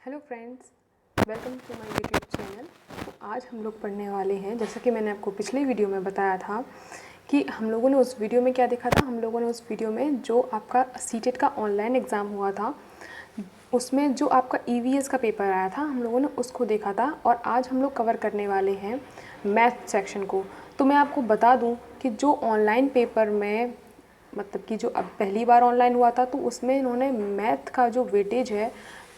Hello friends, welcome to my YouTube channel. तो आज हम लोग पढ़ने वाले हैं, जैसा कि मैंने आपको पिछले वीडियो में बताया था कि हम लोगों ने उस वीडियो में क्या देखा था। हम लोगों ने उस वीडियो में जो आपका सीटेट का ऑनलाइन एग्ज़ाम हुआ था, उसमें जो आपका ईवीएस का पेपर आया था, हम लोगों ने उसको देखा था। और आज हम लोग कवर करने वाले हैं मैथ सेक्शन को। तो मैं आपको बता दूं कि जो ऑनलाइन पेपर में मतलब कि जो अब पहली बार ऑनलाइन हुआ था, तो उसमें इन्होंने मैथ का जो वेटेज है,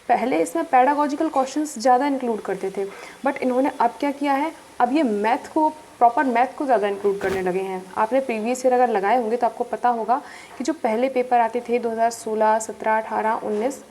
पहले इसमें पैडागॉजिकल क्वेश्चंस ज़्यादा इंक्लूड करते थे, बट इन्होंने अब क्या किया है, अब ये मैथ को प्रॉपर मैथ को ज़्यादा इंक्लूड करने लगे हैं। आपने प्रीवियस ईयर अगर लगाए होंगे तो आपको पता होगा कि जो पहले पेपर आते थे 2016, 17, 18, 19,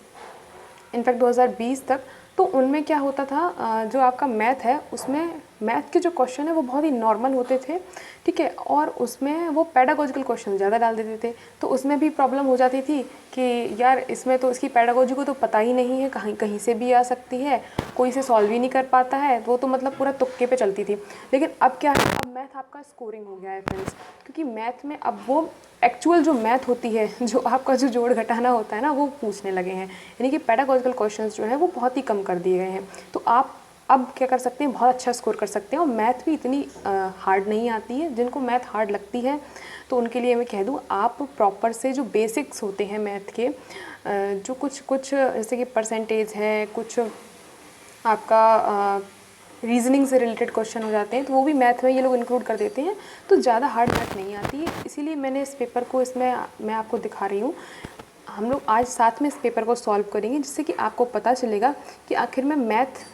इनफैक्ट 2020 तक, तो उनमें क्या होता था, जो आपका मैथ है उसमें मैथ के जो क्वेश्चन है वो बहुत ही नॉर्मल होते थे, ठीक है। और उसमें वो पैडागॉजिकल क्वेश्चन ज़्यादा डाल देते थे, तो उसमें भी प्रॉब्लम हो जाती थी कि यार इसमें तो इसकी पैडागॉजी को तो पता ही नहीं है, कहीं कहीं से भी आ सकती है, कोई इसे सॉल्व ही नहीं कर पाता है, वो तो मतलब पूरा तुक्के पे चलती थी। लेकिन अब क्या है, अब मैथ आपका स्कोरिंग हो गया है फ्रेंड्स, क्योंकि मैथ में अब वो एक्चुअल जो मैथ होती है, जो आपका जो जोड़ घटाना होता है ना, वो पूछने लगे हैं। यानी कि पैडागॉजिकल क्वेश्चंस जो हैं वो बहुत ही कम कर दिए गए हैं। तो आप अब क्या कर सकते हैं, बहुत अच्छा स्कोर कर सकते हैं। और मैथ भी इतनी हार्ड नहीं आती है। जिनको मैथ हार्ड लगती है तो उनके लिए मैं कह दूं, आप प्रॉपर से जो बेसिक्स होते हैं मैथ के, जो कुछ कुछ जैसे कि परसेंटेज है, कुछ आपका रीजनिंग से रिलेटेड क्वेश्चन हो जाते हैं, तो वो भी मैथ में ये लोग इंक्लूड कर देते हैं। तो ज़्यादा हार्ड मैथ नहीं आती है, इसीलिए मैंने इस पेपर को इसमें मैं आपको दिखा रही हूँ। हम लोग आज साथ में इस पेपर को सॉल्व करेंगे, जिससे कि आपको पता चलेगा कि आखिर में मैथ,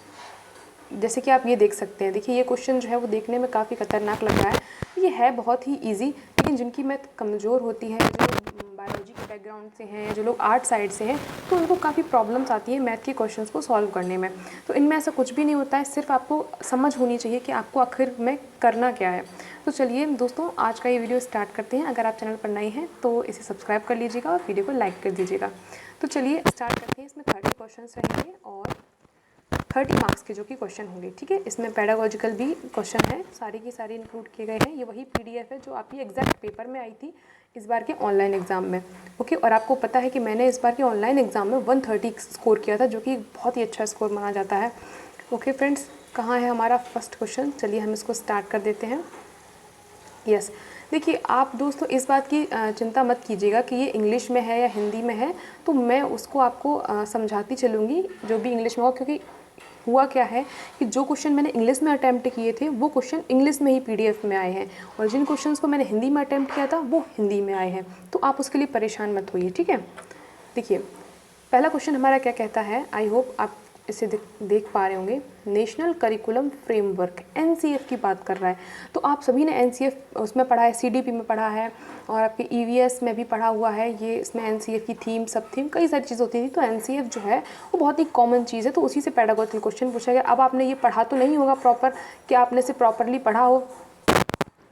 जैसे कि आप ये देख सकते हैं, देखिए ये क्वेश्चन जो है वो देखने में काफ़ी खतरनाक लग रहा है। ये है बहुत ही इजी, लेकिन जिनकी मैथ कमज़ोर होती है, जो बायोलॉजी के बैकग्राउंड से हैं, जो लोग आर्ट साइड से हैं, तो उनको काफ़ी प्रॉब्लम्स आती है मैथ के क्वेश्चंस को सॉल्व करने में। तो इनमें ऐसा कुछ भी नहीं होता है, सिर्फ आपको समझ होनी चाहिए कि आपको आखिर में करना क्या है। तो चलिए दोस्तों, आज का ये वीडियो स्टार्ट करते हैं। अगर आप चैनल पर नए हैं तो इसे सब्सक्राइब कर लीजिएगा और वीडियो को लाइक कर दीजिएगा। तो चलिए स्टार्ट करते हैं। इसमें 30 क्वेश्चन रहेंगे और 30 मार्क्स के जो कि क्वेश्चन होंगे, ठीक है। इसमें पैडागॉजिकल भी क्वेश्चन है, सारी की सारी इंक्लूड किए गए हैं। ये वही पीडीएफ है जो आपकी एग्जैक्ट पेपर में आई थी इस बार के ऑनलाइन एग्ज़ाम में, ओके। और आपको पता है कि मैंने इस बार के ऑनलाइन एग्ज़ाम में 130 स्कोर किया था, जो कि बहुत ही अच्छा स्कोर माना जाता है, ओके फ्रेंड्स। कहाँ है हमारा फर्स्ट क्वेश्चन, चलिए हम इसको स्टार्ट कर देते हैं। यस, देखिए आप दोस्तों इस बात की चिंता मत कीजिएगा कि ये इंग्लिश में है या हिंदी में है, तो मैं उसको आपको समझाती चलूँगी जो भी इंग्लिश में हो। क्योंकि हुआ क्या है कि जो क्वेश्चन मैंने इंग्लिश में अटैम्प्ट किए थे वो क्वेश्चन इंग्लिश में ही पीडीएफ में आए हैं, और जिन क्वेश्चंस को मैंने हिंदी में अटैम्प्ट किया था वो हिंदी में आए हैं। तो आप उसके लिए परेशान मत होइए, ठीक है। देखिए पहला क्वेश्चन हमारा क्या कहता है, आई होप आप इसे देख पा रहे होंगे। नेशनल करिकुलम फ्रेमवर्क, एनसीएफ की बात कर रहा है। तो आप सभी ने एनसीएफ उसमें पढ़ा है, सीडीपी में पढ़ा है, और आपके ईवीएस में भी पढ़ा हुआ है। ये इसमें एनसीएफ की थीम, सब थीम, कई सारी चीज़ होती थी। तो एनसीएफ जो है वो बहुत ही कॉमन चीज़ है, तो उसी से पैडागॉजिकल क्वेश्चन पूछा गया। अब आपने ये पढ़ा तो नहीं होगा प्रॉपर, कि आपने इसे प्रॉपरली पढ़ा हो,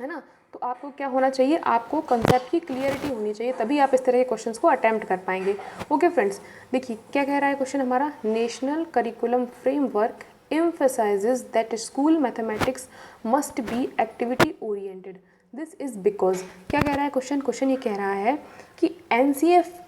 है ना। तो आपको क्या होना चाहिए, आपको कंसेप्ट की क्लियरिटी होनी चाहिए, तभी आप इस तरह के क्वेश्चंस को अटेम्प्ट कर पाएंगे, ओके फ्रेंड्स। देखिए क्या कह रहा है क्वेश्चन हमारा, national curriculum framework emphasizes that school mathematics must be activity oriented. This is because, क्या कह रहा है क्वेश्चन ये कह रहा है कि एनसीएफ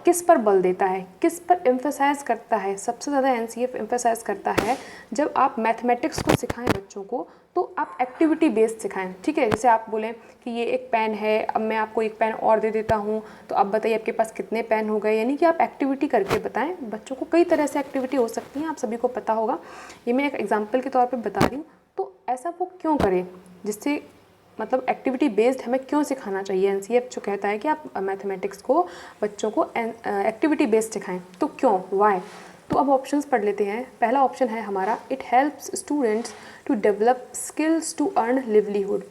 किस पर बल देता है, किस पर एम्फेसाइज करता है। सबसे ज़्यादा एनसीएफ एम्फेसाइज करता है जब आप मैथमेटिक्स को सिखाएं बच्चों को, तो आप एक्टिविटी बेस्ड सिखाएं, ठीक है। जैसे आप बोलें कि ये एक पेन है, अब मैं आपको एक पेन और दे देता हूँ, तो अब बताइए आपके पास कितने पेन हो गए। यानी कि आप एक्टिविटी करके बताएं बच्चों को। कई तरह से एक्टिविटी हो सकती हैं, आप सभी को पता होगा, ये मैं एक एग्जाम्पल के तौर पर बता रही हूँ। तो ऐसा वो क्यों करें, जिससे मतलब एक्टिविटी बेस्ड हमें क्यों सिखाना चाहिए। एनसीएफ जो कहता है कि आप मैथमेटिक्स को बच्चों को एक्टिविटी बेस्ड सिखाएं, तो क्यों, वाई। तो अब ऑप्शंस पढ़ लेते हैं। पहला ऑप्शन है हमारा, it helps students to develop skills to earn livelihood.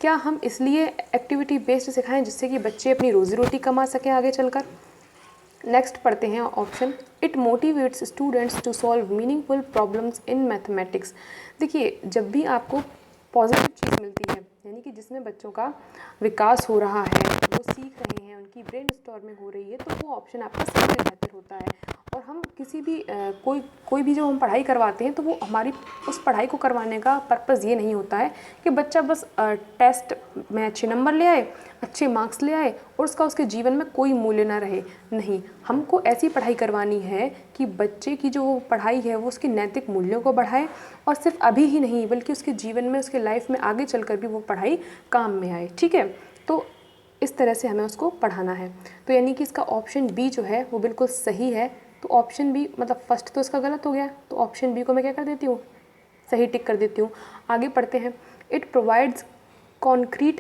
क्या हम इसलिए एक्टिविटी बेस्ड सिखाएं जिससे कि बच्चे अपनी रोजी रोटी कमा सकें आगे चलकर। नेक्स्ट पढ़ते हैं option, it motivates students to solve meaningful problems in mathematics. देखिए जब भी आपको पॉजिटिव चीज़ मिलती है, यानी कि जिसमें बच्चों का विकास हो रहा है, वो सीख रहे हैं, उनकी ब्रेन स्टॉर्मिंग हो रही है, तो वो ऑप्शन आपका सबसे बेहतर होता है। और हम किसी भी कोई भी जो हम पढ़ाई करवाते हैं तो वो हमारी उस पढ़ाई को करवाने का पर्पज़ ये नहीं होता है कि बच्चा बस टेस्ट में अच्छे नंबर ले आए, अच्छे मार्क्स ले आए और उसके जीवन में कोई मूल्य ना रहे। नहीं, हमको ऐसी पढ़ाई करवानी है कि बच्चे की जो पढ़ाई है वो उसके नैतिक मूल्यों को बढ़ाए, और सिर्फ अभी ही नहीं बल्कि उसके जीवन में, उसके लाइफ में आगे चलकर भी वो पढ़ाई काम में आए। ठीक है, तो इस तरह से हमें उसको पढ़ाना है। तो यानी कि इसका ऑप्शन बी जो है वो बिल्कुल सही है। तो ऑप्शन बी मतलब फर्स्ट तो इसका गलत हो गया, तो ऑप्शन बी को मैं क्या कर देती हूँ, सही टिक कर देती हूँ। आगे पढ़ते हैं। It provides concrete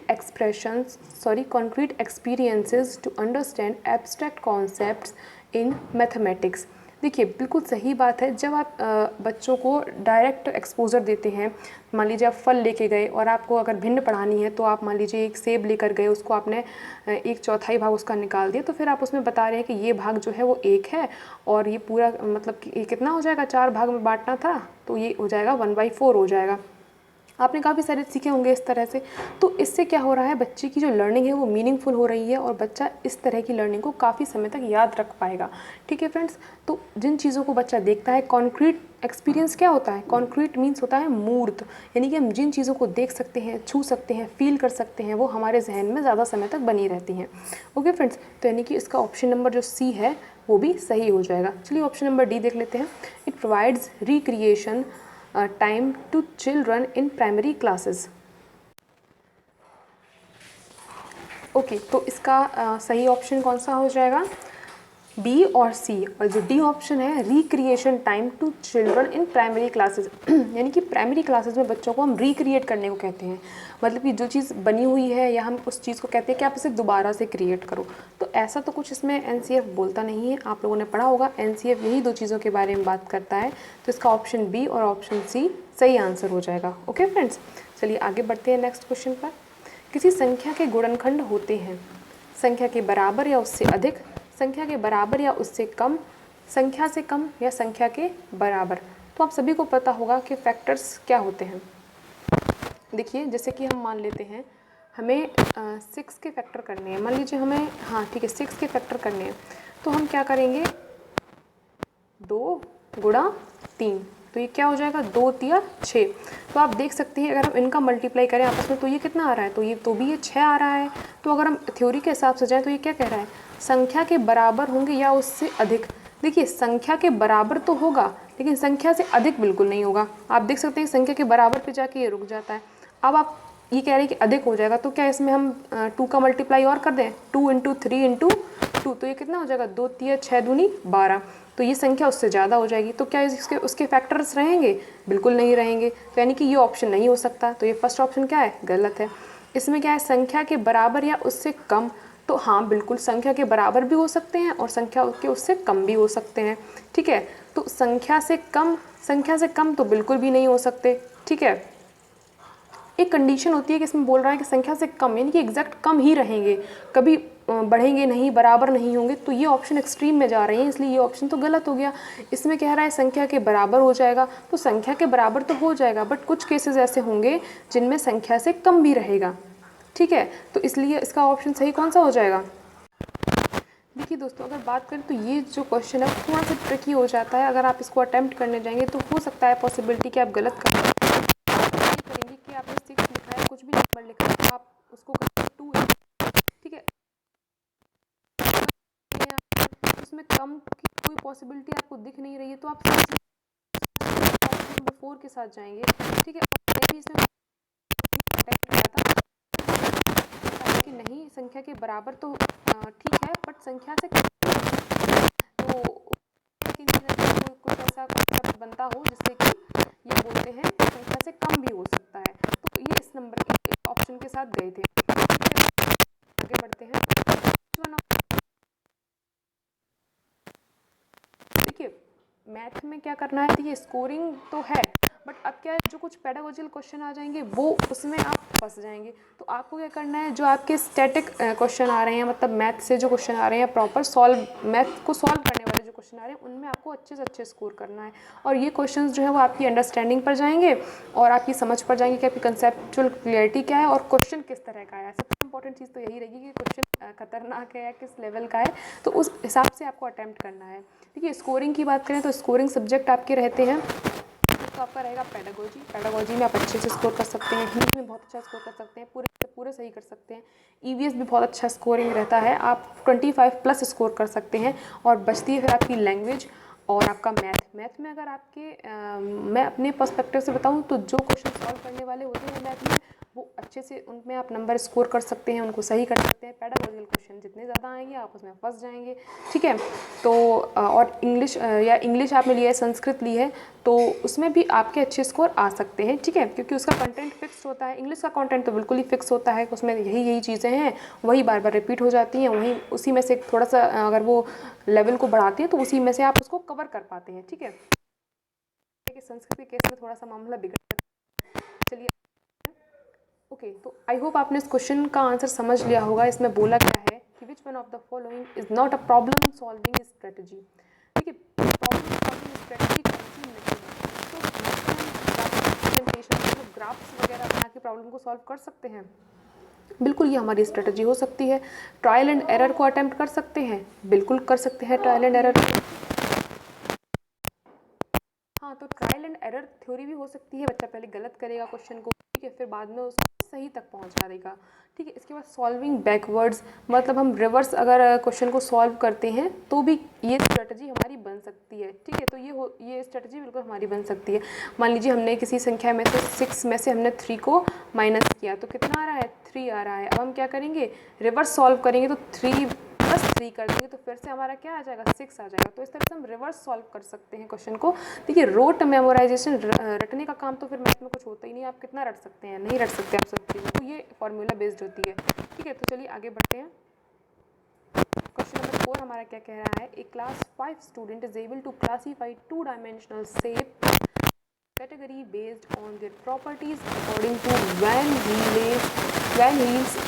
experiences to understand abstract concepts in mathematics। देखिए बिल्कुल सही बात है। जब आप बच्चों को डायरेक्ट एक्सपोजर देते हैं, मान लीजिए आप फल लेके गए और आपको अगर भिन्न पढ़ानी है तो आप मान लीजिए एक सेब लेकर गए, उसको आपने 1/4 भाग उसका निकाल दिया, तो फिर आप उसमें बता रहे हैं कि ये भाग जो है वो 1 है और ये पूरा मतलब कि कितना हो जाएगा, 4 भाग में बांटना था तो ये हो जाएगा 1/4 हो जाएगा। आपने काफ़ी सारे सीखे होंगे इस तरह से। तो इससे क्या हो रहा है, बच्चे की जो लर्निंग है वो मीनिंगफुल हो रही है और बच्चा इस तरह की लर्निंग को काफ़ी समय तक याद रख पाएगा। ठीक है फ्रेंड्स, तो जिन चीज़ों को बच्चा देखता है, कॉन्क्रीट एक्सपीरियंस क्या होता है, कॉन्क्रीट मीन्स होता है मूर्त, यानी कि हम जिन चीज़ों को देख सकते हैं, छू सकते हैं, फील कर सकते हैं, वो हमारे जहन में ज़्यादा समय तक बनी रहती हैं। ओके फ्रेंड्स, तो यानी कि इसका ऑप्शन नंबर जो सी है वो भी सही हो जाएगा। चलिए ऑप्शन नंबर डी देख लेते हैं। It provides recreation time to children in primary classes. Okay, तो इसका सही ऑप्शन कौन सा हो जाएगा, बी और सी। और जो डी ऑप्शन है, recreation time to children in primary classes, यानी कि प्राइमरी क्लासेस में बच्चों को हम रिक्रिएट करने को कहते हैं। मतलब कि जो चीज़ बनी हुई है या हम उस चीज़ को कहते हैं कि आप इसे दोबारा से क्रिएट करो। तो ऐसा तो कुछ इसमें एनसीएफ बोलता नहीं है, आप लोगों ने पढ़ा होगा एनसीएफ यही 2 चीज़ों के बारे में बात करता है। तो इसका ऑप्शन बी और ऑप्शन सी सही आंसर हो जाएगा। ओके फ्रेंड्स, चलिए आगे बढ़ते हैं नेक्स्ट क्वेश्चन पर। किसी संख्या के गुणनखंड होते हैं संख्या के बराबर या उससे अधिक, संख्या के बराबर या उससे कम, संख्या से कम या संख्या के बराबर। तो आप सभी को पता होगा कि फैक्टर्स क्या होते हैं। देखिए जैसे कि हम मान लेते हैं हमें 6 के फैक्टर करने हैं, मान लीजिए हमें, हाँ ठीक है, 6 के फैक्टर करने हैं, तो हम क्या करेंगे, 2 गुणा 3, तो ये क्या हो जाएगा, 2 तिया 6। तो आप देख सकते हैं अगर हम इनका मल्टीप्लाई करें आपस में तो ये कितना आ रहा है, तो ये 6 आ रहा है। तो अगर हम थ्योरी के हिसाब से जाएँ तो ये क्या कह रहा है, संख्या के बराबर होंगे या उससे अधिक। देखिए संख्या के बराबर तो होगा लेकिन संख्या से अधिक बिल्कुल नहीं होगा। आप देख सकते हैं संख्या के बराबर पे जाके ये रुक जाता है। अब आप ये कह रहे हैं कि अधिक हो जाएगा, तो क्या इसमें हम 2 का मल्टीप्लाई और कर दें, 2 × 3 × 2, तो ये कितना हो जाएगा, 2 तिया 6 दूनी 12। तो ये संख्या उससे ज़्यादा हो जाएगी। तो क्या इसके उसके फैक्टर्स रहेंगे, बिल्कुल नहीं रहेंगे। तो यानी कि ये ऑप्शन नहीं हो सकता। तो ये फर्स्ट ऑप्शन क्या है, गलत है। इसमें क्या है, संख्या के बराबर या उससे कम, तो हाँ बिल्कुल संख्या के बराबर भी हो सकते हैं और संख्या के उससे कम भी हो सकते हैं। ठीक है, तो संख्या से कम तो बिल्कुल भी नहीं हो सकते। ठीक है, एक कंडीशन होती है कि इसमें बोल रहा है कि संख्या से कम, यानी कि एग्जैक्ट कम ही रहेंगे, कभी बढ़ेंगे नहीं, बराबर नहीं होंगे। तो ये ऑप्शन एक्सट्रीम में जा रही है, इसलिए ये ऑप्शन तो गलत हो गया। इसमें कह रहा है संख्या के बराबर हो जाएगा, तो संख्या के बराबर तो हो जाएगा बट कुछ केसेस ऐसे होंगे जिनमें संख्या से कम भी रहेगा। ठीक है, तो इसलिए इसका ऑप्शन सही कौन सा हो जाएगा। देखिए दोस्तों, अगर बात करें तो ये जो क्वेश्चन है थोड़ा सा ट्रिकी हो जाता है। अगर आप इसको अटेम्प्ट करने जाएंगे तो हो सकता है पॉसिबिलिटी कि आप गलत करेंगे कि आपने 6 लिखा है, कुछ भी नंबर लिखा है तो आप उसको करेंगे 2। ठीक है, उसमें कम की कोई पॉसिबिलिटी आपको दिख नहीं रही है तो आप ऑप्शन नंबर 4 के साथ जाएंगे। ठीक है, भी इसमें कि नहीं संख्या के बराबर तो ठीक है बट संख्या से तो कुछ ऐसा कॉन्सेप्ट बनता हो जिससे कि ये बोलते हैं संख्या से कम भी हो सकता है। तो ये इस नंबर के ऑप्शन के साथ गए थे। आगे बढ़ते हैं। देखिए मैथ में क्या करना है, ये स्कोरिंग तो है बट अब क्या है, जो कुछ पेडागोजिकल क्वेश्चन आ जाएंगे वो उसमें आप फंस जाएंगे। तो आपको क्या करना है, जो आपके स्टैटिक क्वेश्चन आ रहे हैं, मतलब मैथ से जो क्वेश्चन आ रहे हैं, प्रॉपर मैथ को सॉल्व करने वाले जो क्वेश्चन आ रहे हैं उनमें आपको अच्छे से अच्छे स्कोर करना है। और ये क्वेश्चंस जो है वो आपकी अंडरस्टैंडिंग पर जाएंगे और आपकी समझ पर जाएंगे कि आपकी कंसेप्चुअल क्लियरिटी क्या है और क्वेश्चन किस तरह का है। सबसे इंपॉर्टेंट चीज़ तो यही रहेगी कि क्वेश्चन खतरनाक है या किस लेवल का है, तो उस हिसाब से आपको अटैम्प्ट करना है। देखिए स्कोरिंग की बात करें तो स्कोरिंग सब्जेक्ट आपके रहते हैं, तो आपका रहेगा पेडागोजी में आप अच्छे से स्कोर कर सकते हैं, हिंदी में बहुत अच्छा स्कोर कर सकते हैं, पूरे सही कर सकते हैं, ईवीएस भी बहुत अच्छा स्कोरिंग रहता है, आप 25+ स्कोर कर सकते हैं। और बचती है फिर आपकी लैंग्वेज और आपका मैथ में अगर मैं अपने पर्सपेक्टिव से बताऊं तो जो क्वेश्चन सॉल्व करने वाले होते हैं मैथ में, वो अच्छे से उनमें आप नंबर स्कोर कर सकते हैं, उनको सही कर सकते हैं। पेडागोजिकल क्वेश्चन जितने ज़्यादा आएंगे आप उसमें फंस जाएंगे, ठीक है। तो और इंग्लिश आपने लिया है, संस्कृत ली है, तो उसमें भी आपके अच्छे स्कोर आ सकते हैं, ठीक है, क्योंकि उसका कंटेंट फिक्स होता है। इंग्लिश का कंटेंट तो बिल्कुल ही फिक्स होता है, उसमें यही चीज़ें हैं, वही बार बार रिपीट हो जाती हैं, वही उसी में से थोड़ा सा अगर वो लेवल को बढ़ाती है तो उसी में से आप उसको कवर कर पाते हैं, ठीक है। संस्कृत के केस में थोड़ा सा मामला बिगड़ सकता है। चलिए ओके, तो आई होप आपने इस क्वेश्चन का आंसर समझ लिया होगा। इसमें बोला क्या है कि which one of the following is not a problem solving strategy. ठीक है, प्रॉब्लम सॉल्विंग स्ट्रेटजी कौन सी नहीं है, तो ग्राफ्स वगैरह बना के प्रॉब्लम को सॉल्व कर सकते हैं, बिल्कुल ये हमारी स्ट्रेटजी हो सकती है। ट्रायल एंड एरर को अटेम्प्ट कर सकते हैं, बिल्कुल कर सकते हैं ट्रायल एंड एरर। हाँ, तो ट्रायल एंड एरर थ्योरी भी हो सकती है, बच्चा पहले गलत करेगा क्वेश्चन को, ठीक है, फिर बाद में उसको सही तक पहुंचा देगा, ठीक है। इसके बाद सॉल्विंग बैकवर्ड्स, मतलब हम रिवर्स अगर क्वेश्चन को सॉल्व करते हैं तो भी ये स्ट्रेटजी हमारी बन सकती है, ठीक है। तो ये स्ट्रेटजी बिल्कुल हमारी बन सकती है। मान लीजिए हमने किसी संख्या में से 6 में से हमने 3 को माइनस किया तो कितना आ रहा है, 3 आ रहा है। अब हम क्या करेंगे, रिवर्स सॉल्व करेंगे तो 3+3 कर देंगे तो फिर से हमारा क्या आ जाएगा, 6 आ जाएगा। तो इस तरह से हम रिवर्स सॉल्व कर सकते हैं क्वेश्चन को। देखिए रोट मेमोराइजेशन, रटने का काम तो फिर मैथ में कुछ होता ही नहीं, आप कितना रट सकते हैं, नहीं रट सकते आप सब चीज़ें, तो ये फॉर्मूला बेस्ड होती है, ठीक है। तो चलिए आगे बढ़ते हैं। क्वेश्चन नंबर 4 हमारा क्या कह रहा है, a class 5 student is able to classify 2-dimensional shape category based on their properties according to Van Heel's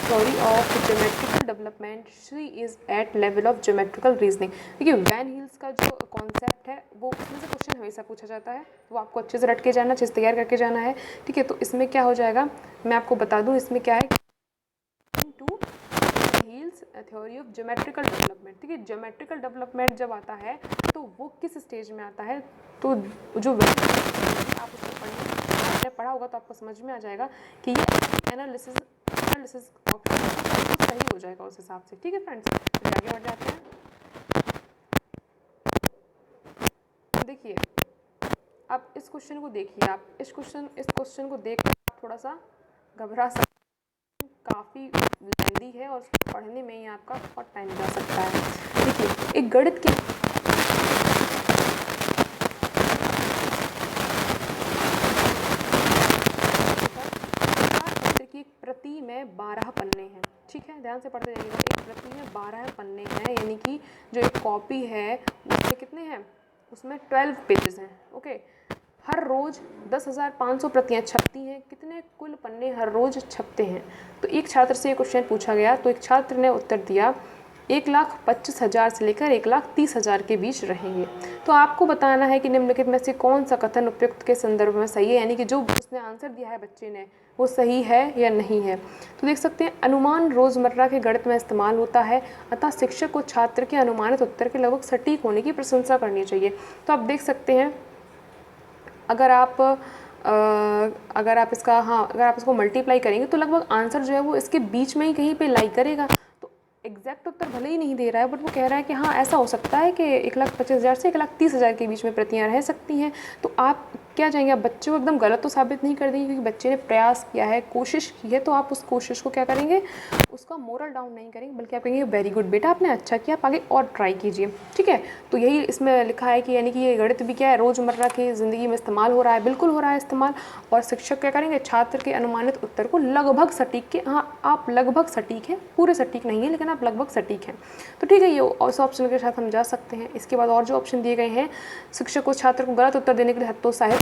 theory of geometrical development. She is at level of geometrical reasoning. देखिए van heels का जो concept है वो उसमें से question हमेशा पूछा जाता है, वो आपको अच्छे से रट के जाना, अच्छे से तैयार करके जाना है, ठीक है। तो इसमें क्या हो जाएगा, मैं आपको बता दूं इसमें क्या है, to Hiele's theory of geometrical development. ठीक है, ज्योमेट्रिकल डेवलपमेंट जब आता है तो वो किस स्टेज में आता है, तो जो आप उसको आपने पढ़ा होगा तो आपको समझ में आ जाएगा कि ये एनालिसिस ऑप्शन सही हो जाएगा उस हिसाब से, ठीक है फ्रेंड्स। आगे बढ़ जाते हैं। देखिए अब इस क्वेश्चन को देखिए, आप इस क्वेश्चन को देख कर थोड़ा सा घबरा सकते, काफ़ी लेंदी है और उसको पढ़ने में ही आपका बहुत टाइम जा सकता है। देखिए एक गणित के की प्रति में 12 पन्ने हैं, ठीक है, ध्यान से पढ़ते जाइएगा। एक प्रति में 12 पन्ने हैं, यानी कि जो एक कॉपी है उसमें कितने हैं, उसमें 12 पेजेस हैं, ओके। हर रोज़ 10,500 प्रतियाँ छपती हैं, कितने कुल पन्ने हर रोज़ छपते हैं। तो एक छात्र से ये क्वेश्चन पूछा गया तो एक छात्र ने उत्तर दिया 1,25,000 से लेकर 1,30,000 के बीच रहेंगे। तो आपको बताना है कि निम्नलिखित में से कौन सा कथन उपयुक्त के संदर्भ में सही है, यानी कि जो उसने आंसर दिया है बच्चे ने वो सही है या नहीं है। तो देख सकते हैं अनुमान रोज़मर्रा के गणित में इस्तेमाल होता है, अतः शिक्षक को छात्र के अनुमानित उत्तर के लगभग सटीक होने की प्रशंसा करनी चाहिए। तो आप देख सकते हैं अगर आप इसको मल्टीप्लाई करेंगे तो लगभग आंसर जो है वो इसके बीच में ही कहीं पे लाई करेगा। तो एग्जैक्ट उत्तर भले ही नहीं दे रहा है बट वो कह रहा है कि हाँ ऐसा हो सकता है कि 1,25,000 से 1,30,000 के बीच में प्रतियाँ रह सकती हैं। तो आप क्या चाहेंगे, आप बच्चे को एकदम गलत तो साबित नहीं कर देंगे, क्योंकि बच्चे ने प्रयास किया है, कोशिश की है, तो आप उस कोशिश को क्या करेंगे, उसका मोरल डाउन नहीं करेंगे, बल्कि आप कहेंगे वेरी गुड बेटा आपने अच्छा किया, आप आगे और ट्राई कीजिए, ठीक है। तो यही इसमें लिखा है कि यानी कि ये गणित भी क्या है, रोज़मर्रा की ज़िंदगी में इस्तेमाल हो रहा है, बिल्कुल हो रहा है इस्तेमाल। और शिक्षक क्या करेंगे, छात्र के अनुमानित उत्तर को लगभग सटीक के, हाँ आप लगभग सटीक हैं, पूरे सटीक नहीं है लेकिन आप लगभग सटीक हैं, तो ठीक है, ये उस ऑप्शन के साथ हम जा सकते हैं। इसके बाद और जो ऑप्शन दिए गए हैं, शिक्षक को छात्र को गलत उत्तर देने के लिए हतोत्साहित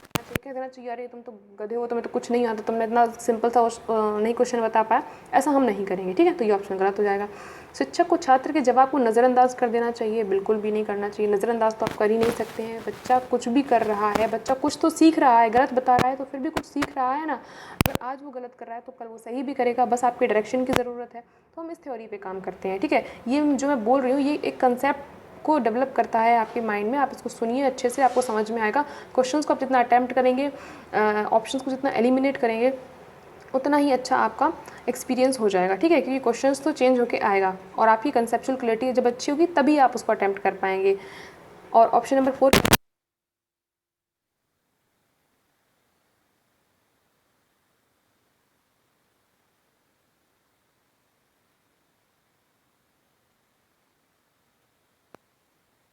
कह देना चाहिए अरे तुम तो गधे हो, तुम्हें तो कुछ नहीं आता, तुमने इतना सिंपल सा नहीं क्वेश्चन बता पाया, ऐसा हम नहीं करेंगे, ठीक है। तो ये ऑप्शन गलत हो जाएगा। शिक्षक को छात्र के जवाब को नज़रअंदाज कर देना चाहिए, बिल्कुल भी नहीं करना चाहिए। नज़रअंदाज तो आप कर ही नहीं सकते हैं, बच्चा कुछ भी कर रहा है, बच्चा कुछ तो सीख रहा है, गलत बता रहा है तो फिर भी कुछ सीख रहा है ना। अगर आज वो गलत कर रहा है तो कल वो सही भी करेगा, बस आपके डायरेक्शन की ज़रूरत है। तो हम इस थ्योरी पे काम करते हैं, ठीक है। ये जो मैं बोल रही हूँ ये एक कंसेप्ट को डेवलप करता है आपके माइंड में, आप इसको सुनिए अच्छे से, आपको समझ में आएगा। क्वेश्चंस को आप जितना अटैम्प्ट करेंगे, ऑप्शंस को जितना एलिमिनेट करेंगे, उतना ही अच्छा आपका एक्सपीरियंस हो जाएगा, ठीक है। क्योंकि क्वेश्चंस तो चेंज होके आएगा और आपकी कंसेप्चुअल क्लैरिटी जब अच्छी होगी तभी आप उसको अटैम्प्ट कर पाएंगे। और ऑप्शन नंबर 4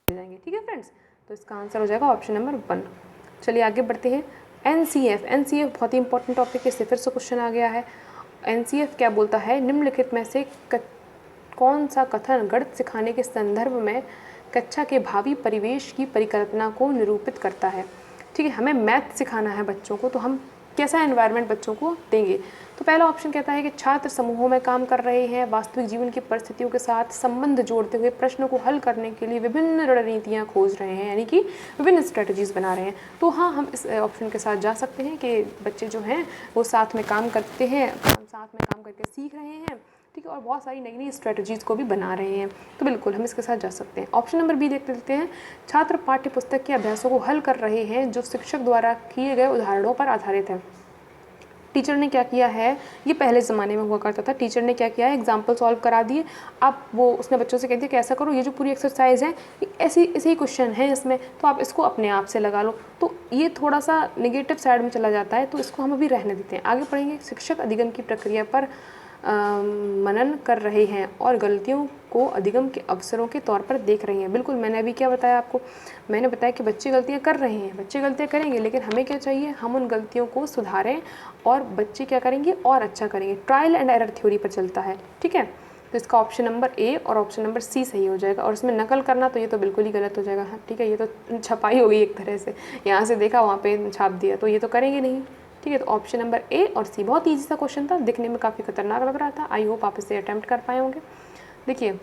जाएंगे, ठीक है फ्रेंड्स। तो इसका आंसर हो जाएगा ऑप्शन नंबर 1। चलिए आगे बढ़ते हैं। एनसीएफ बहुत ही इंपॉर्टेंट टॉपिक है, इससे फिर से क्वेश्चन आ गया है। एनसीएफ क्या बोलता है, निम्नलिखित में से कौन सा कथन गणित सिखाने के संदर्भ में कक्षा के भावी परिवेश की परिकल्पना को निरूपित करता है। ठीक है, हमें मैथ सिखाना है बच्चों को, तो हम कैसा एनवायरनमेंट बच्चों को देंगे। तो पहला ऑप्शन कहता है कि छात्र समूहों में काम कर रहे हैं, वास्तविक जीवन की परिस्थितियों के साथ संबंध जोड़ते हुए प्रश्नों को हल करने के लिए विभिन्न रणनीतियाँ खोज रहे हैं, यानी कि विभिन्न स्ट्रेटजीज बना रहे हैं। तो हाँ, हम इस ऑप्शन के साथ जा सकते हैं कि बच्चे जो हैं वो साथ में काम करते हैं, साथ में काम करके सीख रहे हैं, ठीक है, और बहुत सारी नई नई स्ट्रेटजीज़ को भी बना रहे हैं। तो बिल्कुल हम इसके साथ जा सकते हैं। ऑप्शन नंबर बी देख लेते हैं। छात्र पाठ्य पुस्तक के अभ्यासों को हल कर रहे हैं जो शिक्षक द्वारा किए गए उदाहरणों पर आधारित है। टीचर ने क्या किया है, ये पहले ज़माने में हुआ करता था, टीचर ने क्या किया है, एग्जाम्पल सॉल्व करा दिए। अब वो उसने बच्चों से कह दिया कि ऐसा करो, ये जो पूरी एक्सरसाइज है ये ऐसे ही क्वेश्चन है इसमें, तो आप इसको अपने आप से लगा लो। तो ये थोड़ा सा नेगेटिव साइड में चला जाता है, तो इसको हम अभी रहने देते हैं। आगे पढ़ेंगे। शिक्षक अधिगम की प्रक्रिया पर मनन कर रहे हैं और गलतियों को अधिगम के अवसरों के तौर पर देख रहे हैं। बिल्कुल, मैंने अभी क्या बताया आपको, मैंने बताया कि बच्चे गलतियां कर रहे हैं, बच्चे गलतियां करेंगे, लेकिन हमें क्या चाहिए, हम उन गलतियों को सुधारें और बच्चे क्या करेंगे और अच्छा करेंगे। ट्रायल एंड एरर थ्योरी पर चलता है, ठीक है। तो इसका ऑप्शन नंबर ए और ऑप्शन नंबर सी सही हो जाएगा। और इसमें नकल करना तो ये तो बिल्कुल ही गलत हो जाएगा, हाँ ठीक है, ये तो छपाई हो गई एक तरह से, यहाँ से देखा वहाँ पे छाप दिया, तो ये तो करेंगे नहीं, ठीक है। तो ऑप्शन नंबर ए और सी, बहुत ईजी सा क्वेश्चन था, दिखने में काफ़ी खतरनाक लग रहा था। आई होप आप इसे अटैम्प्ट कर पाए होंगे। देखिए,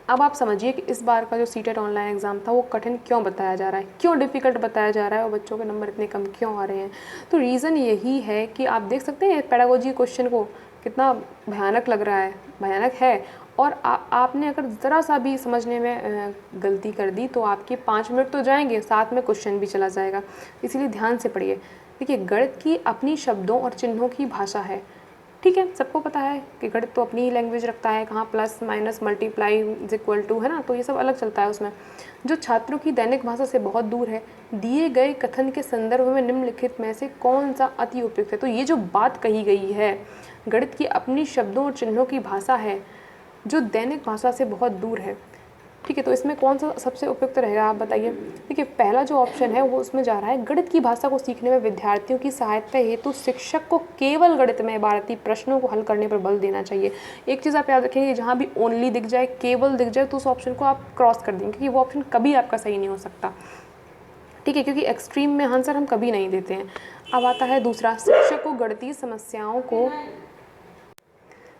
अब आप समझिए कि इस बार का जो सीटेट ऑनलाइन एग्ज़ाम था वो कठिन क्यों बताया जा रहा है, क्यों डिफ़िकल्ट बताया जा रहा है और बच्चों के नंबर इतने कम क्यों आ रहे हैं। तो रीज़न यही है कि आप देख सकते हैं पेडागोजी क्वेश्चन को कितना भयानक लग रहा है, भयानक है। और आपने अगर ज़रा सा भी समझने में गलती कर दी तो आपके 5 मिनट तो जाएंगे, साथ में क्वेश्चन भी चला जाएगा। इसीलिए ध्यान से पढ़िए। देखिए, गणित की अपनी शब्दों और चिन्हों की भाषा है, ठीक है, सबको पता है कि गणित तो अपनी ही लैंग्वेज रखता है, कहाँ plus minus multiply is equal to, है ना, तो ये सब अलग चलता है उसमें, जो छात्रों की दैनिक भाषा से बहुत दूर है। दिए गए कथन के संदर्भ में निम्नलिखित में से कौन सा अति उपयुक्त है। तो ये जो बात कही गई है, गणित की अपनी शब्दों और चिन्हों की भाषा है जो दैनिक भाषा से बहुत दूर है, ठीक है, तो इसमें कौन सा सबसे उपयुक्त रहेगा आप बताइए। देखिए, पहला जो ऑप्शन है वो उसमें जा रहा है, गणित की भाषा को सीखने में विद्यार्थियों की सहायता हेतु शिक्षक को केवल गणित में इबारती प्रश्नों को हल करने पर बल देना चाहिए। एक चीज़ आप याद रखेंगे, जहाँ भी ओनली दिख जाए, केवल दिख जाए, तो उस ऑप्शन को आप क्रॉस कर देंगे, क्योंकि वो ऑप्शन कभी आपका सही नहीं हो सकता, ठीक है, क्योंकि एक्सट्रीम में आंसर हम कभी नहीं देते हैं। अब आता है दूसरा, शिक्षक को गणितीय समस्याओं को,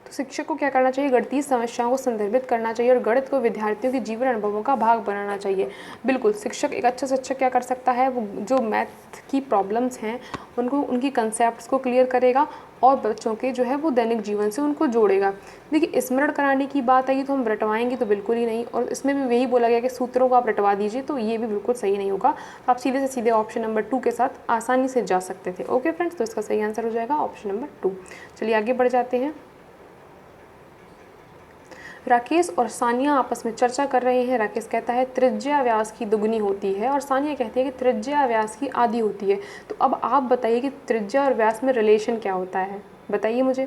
तो शिक्षक को क्या करना चाहिए, गणितीय समस्याओं को संदर्भित करना चाहिए और गणित को विद्यार्थियों के जीवन अनुभवों का भाग बनाना चाहिए। बिल्कुल, शिक्षक, एक अच्छा शिक्षक क्या कर सकता है, वो जो मैथ की प्रॉब्लम्स हैं उनको, उनकी कंसेप्ट्स को क्लियर करेगा और बच्चों के जो है वो दैनिक जीवन से उनको जोड़ेगा। देखिए, स्मरण कराने की बात आई तो हम रटवाएंगे तो बिल्कुल ही नहीं, और इसमें भी वही बोला गया कि सूत्रों को आप रटवा दीजिए, तो ये भी बिल्कुल सही नहीं होगा। तो आप सीधे से सीधे ऑप्शन नंबर 2 के साथ आसानी से जा सकते थे। ओके फ्रेंड्स, तो इसका सही आंसर हो जाएगा ऑप्शन नंबर 2। चलिए आगे बढ़ जाते हैं। राकेश और सानिया आपस में चर्चा कर रहे हैं। राकेश कहता है त्रिज्या व्यास की दुगनी होती है और सानिया कहती है कि त्रिज्या व्यास की आधी होती है। तो अब आप बताइए कि त्रिज्या और व्यास में रिलेशन क्या होता है, बताइए मुझे।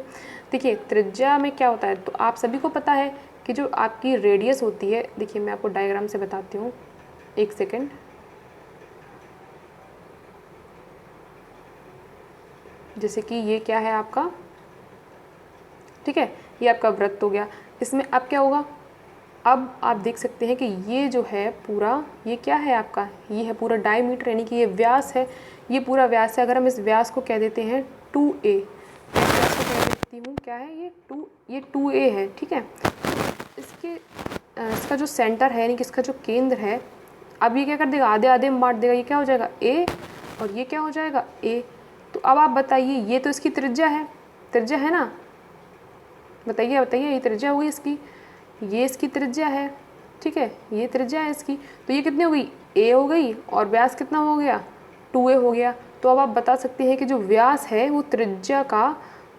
देखिए, त्रिज्या में क्या होता है, तो आप सभी को पता है कि जो आपकी रेडियस होती है, देखिए मैं आपको डायग्राम से बताती हूँ, एक सेकेंड। जैसे कि ये क्या है आपका, ठीक है, ये आपका वृत्त हो गया। इसमें अब क्या होगा, अब आप देख सकते हैं कि ये जो है पूरा, ये क्या है आपका, ये है पूरा डायमीटर, यानी कि ये व्यास है, ये पूरा व्यास है। अगर हम इस व्यास को कह देते हैं 2a, मैं व्यास को कह देती हूँ क्या है, ये 2a है, ठीक है। इसका जो सेंटर है, यानी कि इसका जो केंद्र है, अब ये क्या कर देगा, आधे आधे में बांट देगा, ये क्या हो जाएगा a, और ये क्या हो जाएगा a। तो अब आप बताइए, ये तो इसकी त्रिज्या है ना, बताइए ये त्रिज्या हो गई इसकी, ये इसकी त्रिज्या है, ठीक है, ये त्रिज्या है इसकी। तो ये कितनी हो गई, a हो गई, और व्यास कितना हो गया, 2a हो गया। तो अब आप बता सकते हैं कि जो व्यास है वो त्रिज्या का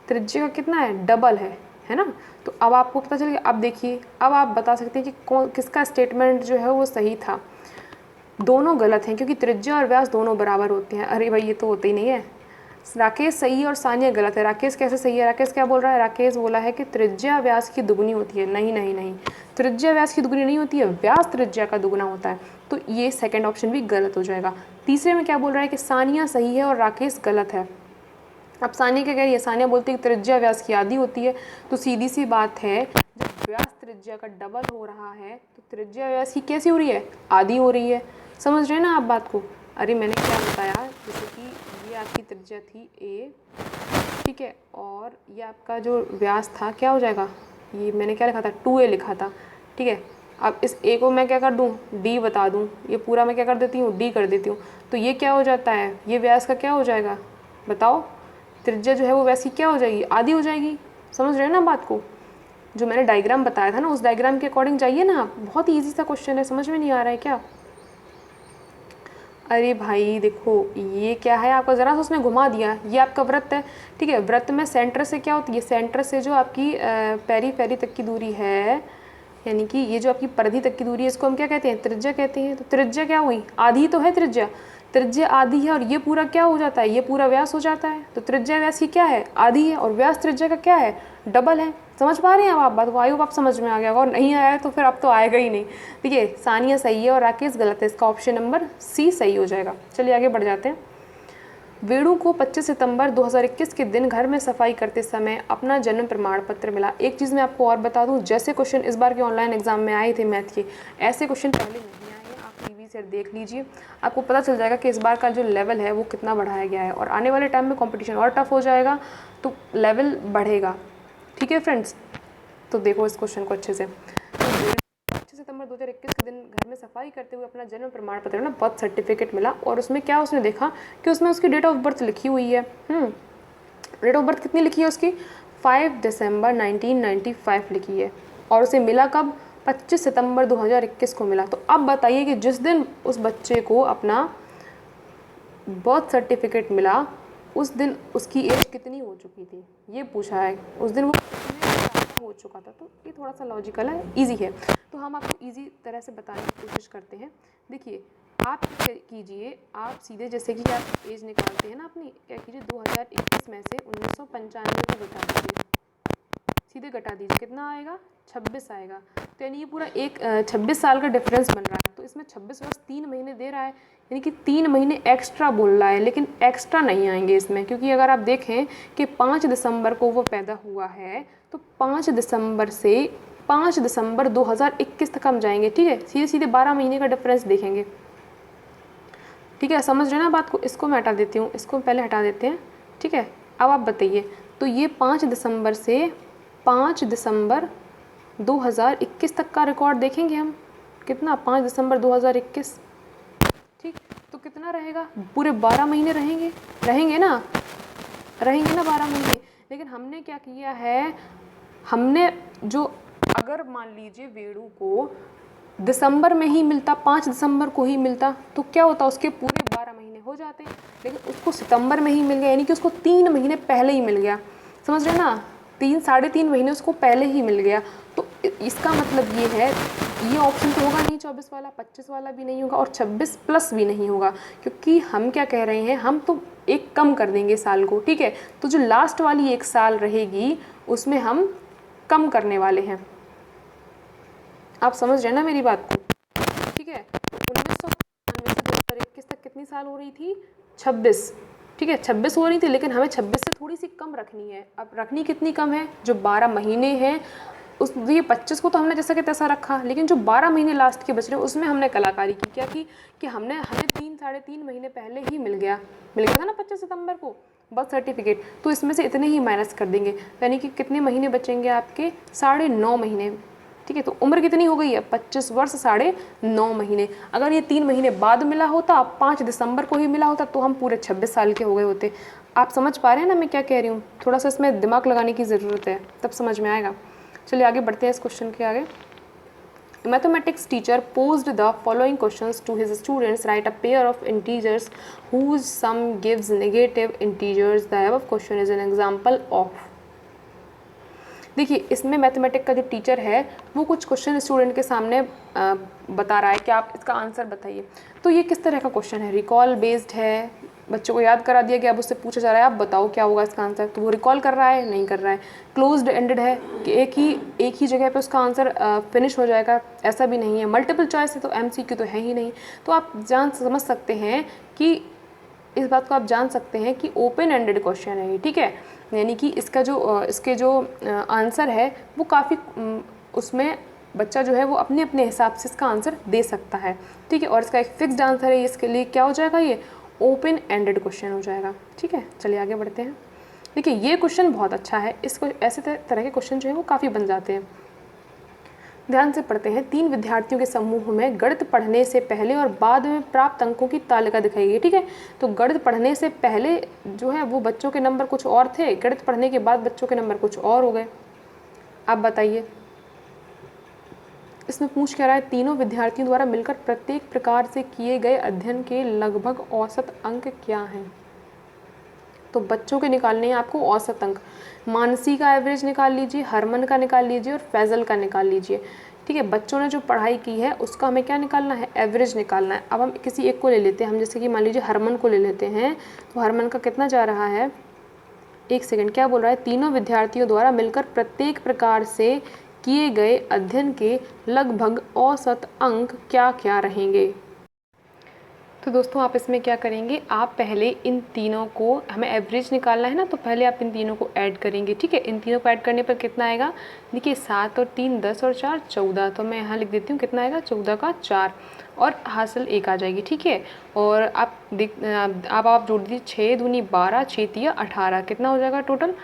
कितना है, डबल है ना। तो अब आपको पता चल गया। अब देखिए, अब आप बता सकते हैं कि किसका स्टेटमेंट जो है वो सही था। दोनों गलत हैं, क्योंकि त्रिज्या और व्यास दोनों बराबर होते हैं। अरे भाई, ये तो होते ही नहीं है। राकेश सही है और सानिया गलत है। राकेश कैसे सही है, राकेश क्या बोल रहा है, राकेश बोला है कि त्रिज्या व्यास की दुगनी होती है। नहीं, त्रिज्या व्यास की दुगनी नहीं होती है, व्यास त्रिज्या का दुगना होता है। तो ये सेकंड ऑप्शन भी गलत हो जाएगा। तीसरे में क्या बोल रहा है कि सानिया सही है और राकेश गलत है। अब सानिया क्या कह रही है, सानिया बोलती है कि त्रिज्या व्यास की आधी होती है। तो सीधी सी बात है, जब व्यास त्रिज्या का डबल हो रहा है तो त्रिज्या व्यास की कैसी हो रही है, आधी हो रही है। समझ रहे हैं ना आप बात को। अरे मैंने क्या बताया, जैसे कि ये आपकी त्रिज्या थी a, ठीक है, और ये आपका जो व्यास था क्या हो जाएगा, ये मैंने क्या लिखा था, 2a लिखा था, ठीक है। अब इस a को मैं क्या कर दूँ, d बता दूँ, ये पूरा मैं क्या कर देती हूँ, d कर देती हूँ। तो ये क्या हो जाता है, ये व्यास का क्या हो जाएगा, बताओ, त्रिज्या जो है वो व्यास की क्या हो जाएगी, आधी हो जाएगी। समझ रहे हैं ना बात को। जो मैंने डायग्राम बताया था ना, उस डायग्राम के अकॉर्डिंग जाइए ना आप। बहुत ईजी सा क्वेश्चन है, समझ में नहीं आ रहा है क्या। अरे भाई देखो, ये क्या है, आपका ज़रा सा उसने घुमा दिया। ये आपका वृत्त है, ठीक है। वृत्त में सेंटर से क्या होती है, सेंटर से जो आपकी पेरी तक की दूरी है, यानी कि ये जो आपकी परिधि तक की दूरी है, इसको हम क्या कहते हैं, त्रिज्या कहते हैं। तो त्रिज्या क्या हुई, आधी तो है त्रिज्या आधी है, और ये पूरा क्या हो जाता है, ये पूरा व्यास हो जाता है। तो त्रिज्या व्यास की क्या है, आधी है, और व्यास त्रिज्या का क्या है, डबल है। समझ पा रहे हैं आप बात को, आई होप आप समझ में आ गया। और नहीं आया तो फिर अब तो आएगा ही नहीं। ठीक है, सानिया सही है और राकेश गलत है। इसका ऑप्शन नंबर सी सही हो जाएगा। चलिए आगे बढ़ जाते हैं। वेणु को 25 सितंबर 2021 के दिन घर में सफाई करते समय अपना जन्म प्रमाण पत्र मिला। एक चीज़ मैं आपको और बता दूं, जैसे क्वेश्चन इस बार के ऑनलाइन एग्जाम में आए थे मैथ के, ऐसे क्वेश्चन पहले नहीं आए हैं। आप टीवी से देख लीजिए, आपको पता चल जाएगा कि इस बार का जो लेवल है वो कितना बढ़ाया गया है, और आने वाले टाइम में कॉम्पिटिशन और टफ हो जाएगा, तो लेवल बढ़ेगा। ठीक है फ्रेंड्स, तो देखो इस क्वेश्चन को अच्छे से। 25 सितंबर 2021 के दिन घर में सफाई करते हुए अपना जन्म प्रमाण पत्र ना, बर्थ सर्टिफिकेट मिला, और उसमें क्या उसने देखा कि उसमें उसकी डेट ऑफ बर्थ लिखी हुई है। डेट ऑफ बर्थ कितनी लिखी है उसकी, 5 दिसंबर 1995 लिखी है, और उसे मिला कब, 25 सितंबर 2021 को मिला। तो अब बताइए कि जिस दिन उस बच्चे को अपना बर्थ सर्टिफिकेट मिला, उस दिन उसकी एज कितनी हो चुकी थी, ये पूछा है। उस दिन वो हो चुका था। तो ये थोड़ा सा लॉजिकल है, इजी है, तो हम आपको इजी तरह से बताने की कोशिश करते हैं। देखिए, आप क्या कीजिए, आप सीधे जैसे कि आप एज निकालते हैं ना अपनी, क्या कीजिए 2021 में से 1995 को घटा दीजिए, सीधे घटा दीजिए, कितना आएगा, 26 आएगा। तो यानी ये पूरा एक 26 साल का डिफरेंस बन रहा है। तो इसमें 26 वर्ष 3 महीने दे रहा है, यानी कि 3 महीने एक्स्ट्रा बोल रहा है, लेकिन एक्स्ट्रा नहीं आएंगे इसमें, क्योंकि अगर आप देखें कि 5 दिसंबर को वो पैदा हुआ है, तो 5 दिसंबर से 5 दिसंबर 2021 तक हम जाएंगे। ठीक है, सीधे सीधे 12 महीने का डिफरेंस देखेंगे। ठीक है, समझ रहे ना बात को। इसको मैं हटा देती हूँ, इसको पहले हटा देते हैं। ठीक है, अब आप बताइए, तो ये 5 दिसंबर से 5 दिसंबर 2021 तक का रिकॉर्ड देखेंगे हम, कितना, 5 दिसंबर 2021। ठीक, तो कितना रहेगा, पूरे 12 महीने रहेंगे ना 12 महीने। लेकिन हमने क्या किया है, हमने जो, अगर मान लीजिए वेणु को दिसंबर में ही मिलता, 5 दिसंबर को ही मिलता, तो क्या होता, उसके पूरे 12 महीने हो जाते। लेकिन उसको सितंबर में ही मिल गया, यानी कि उसको 3 महीने पहले ही मिल गया। समझ रहे ना, 3-3.5 महीने उसको पहले ही मिल गया। तो इसका मतलब ये है, ये ऑप्शन तो होगा नहीं 24 वाला, 25 वाला भी नहीं होगा, और 26 प्लस भी नहीं होगा, क्योंकि हम क्या कह रहे हैं, हम तो एक कम कर देंगे साल को। ठीक है, तो जो लास्ट वाली 1 साल रहेगी उसमें हम कम करने वाले हैं। आप समझ रहे हैं ना मेरी बात को। ठीक है, तो 1995 से 2021 तक कितनी साल हो रही थी, 26। ठीक है, 26 हो रही थी, लेकिन हमें 26 से थोड़ी सी कम रखनी है। अब रखनी कितनी कम है, जो 12 महीने हैं उस ये 25 को तो हमने जैसा कि तैसा रखा, लेकिन जो 12 महीने लास्ट के बच रहे उसमें हमने कलाकारी की। क्या की कि हमें 3-3.5 महीने पहले ही मिल गया था ना 25 सितंबर को बर्थ सर्टिफिकेट, तो इसमें से इतने ही माइनस कर देंगे, यानी कि कितने महीने बचेंगे आपके 9.5 महीने। ठीक है, तो उम्र कितनी हो गई है 25 वर्ष 9.5 महीने। अगर ये 3 महीने बाद मिला होता, 5 दिसंबर को ही मिला होता, तो हम पूरे 26 साल के हो गए होते। आप समझ पा रहे हैं ना मैं क्या कह रही हूँ? थोड़ा सा इसमें दिमाग लगाने की ज़रूरत है, तब समझ में आएगा। चलिए आगे बढ़ते हैं इस क्वेश्चन के आगे। Mathematics teacher posed the following questions to his students. Write a pair of integers whose sum gives negative integers. The above question is an example of. देखिए, इसमें मैथमेटिक का जो टीचर है वो कुछ क्वेश्चन स्टूडेंट के सामने बता रहा है कि आप इसका आंसर बताइए। तो ये किस तरह का क्वेश्चन है? रिकॉल बेस्ड है, बच्चों को याद करा दिया गया, अब उससे पूछा जा रहा है आप बताओ क्या होगा इसका आंसर, तो वो रिकॉल कर रहा है, नहीं कर रहा है। क्लोज्ड एंडेड है कि एक ही जगह पे उसका आंसर फिनिश हो जाएगा, ऐसा भी नहीं है। मल्टीपल चॉइस है तो MCQ तो है ही नहीं। तो आप समझ सकते हैं कि इस बात को आप जान सकते हैं कि ओपन एंडेड क्वेश्चन है ये। ठीक है, यानी कि इसके जो आंसर है वो काफ़ी उसमें बच्चा जो है वो अपने अपने हिसाब से इसका आंसर दे सकता है। ठीक है, और इसका एक फिक्स्ड आंसर है, इसके लिए क्या हो जाएगा, ये ओपन एंडेड क्वेश्चन हो जाएगा। ठीक है, चलिए आगे बढ़ते हैं। देखिए, ये क्वेश्चन बहुत अच्छा है, इसको ऐसे तरह के क्वेश्चन जो है वो काफ़ी बन जाते हैं। ध्यान से पढ़ते हैं। 3 विद्यार्थियों के समूह में गणित पढ़ने से पहले और बाद में प्राप्त अंकों की तालिका दिखाई गई। ठीक है, तो गणित पढ़ने से पहले जो है वो बच्चों के नंबर कुछ और थे, गणित पढ़ने के बाद बच्चों के नंबर कुछ और हो गए। आप बताइए इसमें पूछ क्या रहा है? तीनों विद्यार्थियों द्वारा मिलकर प्रत्येक प्रकार से किए गए अध्ययन के लगभग औसत अंक क्या हैं? तो बच्चों के निकालने हैं आपको औसत अंक। मानसी का एवरेज निकाल लीजिए, हरमन का निकाल लीजिए और फैज़ल का निकाल लीजिए। ठीक है, बच्चों ने जो पढ़ाई की है उसका हमें क्या निकालना है? एवरेज निकालना है। अब हम किसी एक को ले लेते हैं, हम जैसे कि मान लीजिए हरमन को ले लेते हैं, तो हरमन का कितना जा रहा है? एक सेकंड, क्या बोल रहा है? तीनों विद्यार्थियों द्वारा मिलकर प्रत्येक प्रकार से किए गए अध्ययन के लगभग औसत अंक क्या क्या रहेंगे? तो दोस्तों आप इसमें क्या करेंगे, आप पहले इन तीनों को, हमें एवरेज निकालना है ना, तो पहले आप इन तीनों को ऐड करेंगे। ठीक है, इन तीनों को ऐड करने पर कितना आएगा? देखिए 7 और 3 10 और 4 14, तो मैं यहाँ लिख देती हूँ कितना आएगा? 14 का 4 और हासिल 1 आ जाएगी। ठीक है, और आप जोड़ दीजिए 6 दूनी 12, 6 तिया 18, कितना हो जाएगा टोटल?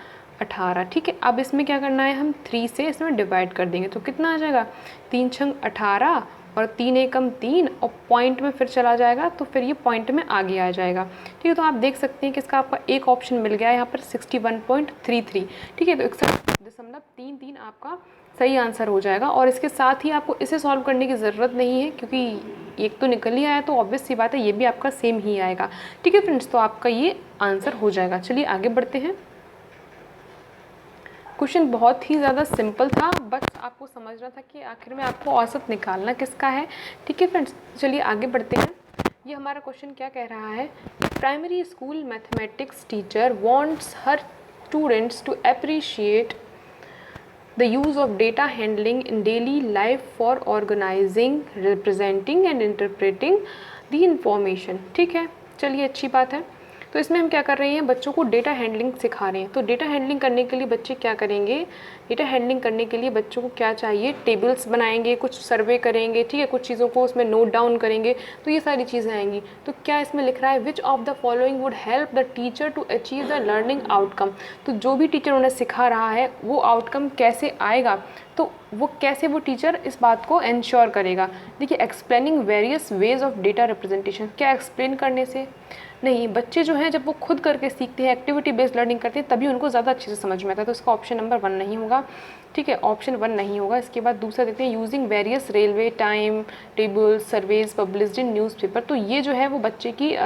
18। ठीक है, अब इसमें क्या करना है, हम 3 से इसमें डिवाइड कर देंगे, तो कितना आ जाएगा? 3 छंग 18 और 3 एकम 3 और पॉइंट में फिर चला जाएगा, तो फिर ये पॉइंट में आगे आ जाएगा। ठीक है, तो आप देख सकते हैं कि इसका आपका एक ऑप्शन मिल गया है यहाँ पर 61.33। ठीक है, तो 61.33 आपका सही आंसर हो जाएगा। और इसके साथ ही आपको इसे सॉल्व करने की ज़रूरत नहीं है, क्योंकि एक तो निकल ही आया, तो ऑब्वियस सी बात है ये भी आपका सेम ही आएगा। ठीक है फ्रेंड्स, तो आपका ये आंसर हो जाएगा। चलिए आगे बढ़ते हैं। क्वेश्चन बहुत ही ज़्यादा सिंपल था, बस आपको समझना था कि आखिर में आपको औसत निकालना किसका है। ठीक है फ्रेंड्स, चलिए आगे बढ़ते हैं। ये हमारा क्वेश्चन क्या कह रहा है? Primary school mathematics teacher wants her students to appreciate the use of data handling in daily life for organising, representing and interpreting the information. ठीक है, चलिए अच्छी बात है। तो इसमें हम क्या कर रहे हैं, बच्चों को डेटा हैंडलिंग सिखा रहे हैं। तो डेटा हैंडलिंग करने के लिए बच्चे क्या करेंगे? डेटा हैंडलिंग करने के लिए बच्चों को क्या चाहिए? टेबल्स बनाएंगे, कुछ सर्वे करेंगे, ठीक है, कुछ चीज़ों को उसमें नोट डाउन करेंगे, तो ये सारी चीज़ें आएंगी। तो क्या इसमें लिख रहा है? Which of the following would help the teacher to achieve the learning outcome. तो जो भी टीचर उन्हें सिखा रहा है वो आउटकम कैसे आएगा, तो वो कैसे वो टीचर इस बात को इंश्योर करेगा? देखिए, explaining various ways of data representation. क्या एक्सप्लेन करने से नहीं, बच्चे जो हैं जब वो खुद करके सीखते हैं, एक्टिविटी बेस्ड लर्निंग करते हैं, तभी उनको ज़्यादा अच्छे से समझ में आता है। तो इसका ऑप्शन नंबर 1 नहीं होगा। ठीक है, ऑप्शन 1 नहीं होगा। इसके बाद दूसरा देखते हैं, using various railway time tables surveys published in newspaper. तो ये जो है वो बच्चे की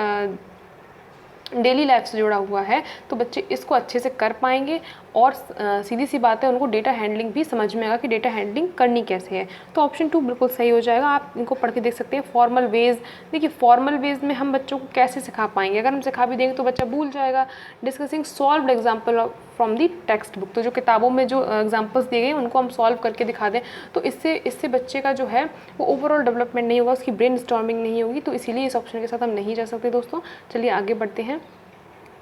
डेली लाइफ से जुड़ा हुआ है, तो बच्चे इसको अच्छे से कर पाएंगे। और सीधी सी बात है, उनको डेटा हैंडलिंग भी समझ में आएगा कि डेटा हैंडलिंग करनी कैसे है। तो ऑप्शन 2 बिल्कुल सही हो जाएगा। आप इनको पढ़ के देख सकते हैं। फॉर्मल वेज, देखिए फॉर्मल वेज में हम बच्चों को कैसे सिखा पाएंगे? अगर हम सिखा भी देंगे तो बच्चा भूल जाएगा। Discussing solved example from the text book. तो जो किताबों में जो एग्जाम्पल्स दिए गए उनको हम सॉल्व करके दिखा दें, तो इससे बच्चे का जो है वो ओवरऑल डेवलपमेंट नहीं होगा, उसकी ब्रेन स्टॉर्मिंग नहीं होगी। तो इसीलिए इस ऑप्शन के साथ हम नहीं जा सकते दोस्तों। चलिए आगे बढ़ते हैं।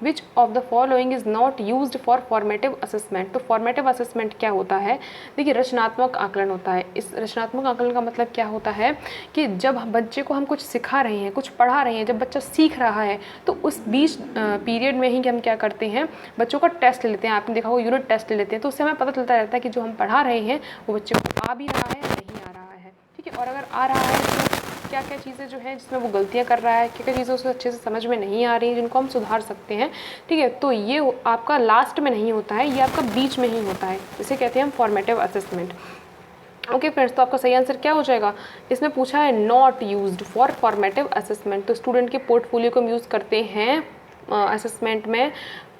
Which of the following is not used for formative assessment. तो फॉर्मेटिव असेसमेंट क्या होता है, देखिए रचनात्मक आकलन होता है। इस रचनात्मक आकलन का मतलब क्या होता है कि जब बच्चे को हम कुछ सिखा रहे हैं, कुछ पढ़ा रहे हैं, जब बच्चा सीख रहा है तो उस बीच पीरियड में ही हम क्या करते हैं, बच्चों का टेस्ट ले लेते हैं। आपने देखा होगा यूनिट टेस्ट ले लेते हैं, तो उससे हमें पता चलता रहता है कि जो हम पढ़ा रहे हैं वो बच्चे को आ भी रहा है या नहीं आ रहा है, ठीक है। और अगर आ रहा है तो क्या क्या चीज़ें जो है जिसमें वो गलतियाँ कर रहा है, क्या क्या चीज़ें उसे अच्छे से समझ में नहीं आ रही हैं जिनको हम सुधार सकते हैं, ठीक है। तो ये आपका लास्ट में नहीं होता है, ये आपका बीच में ही होता है, इसे कहते हैं हम फॉर्मेटिव असेसमेंट। ओके फ्रेंड्स, तो आपका सही आंसर क्या हो जाएगा, इसमें पूछा है not used for formative assessment. तो स्टूडेंट के पोर्टफोलियो को हम यूज़ करते हैं असेसमेंट में,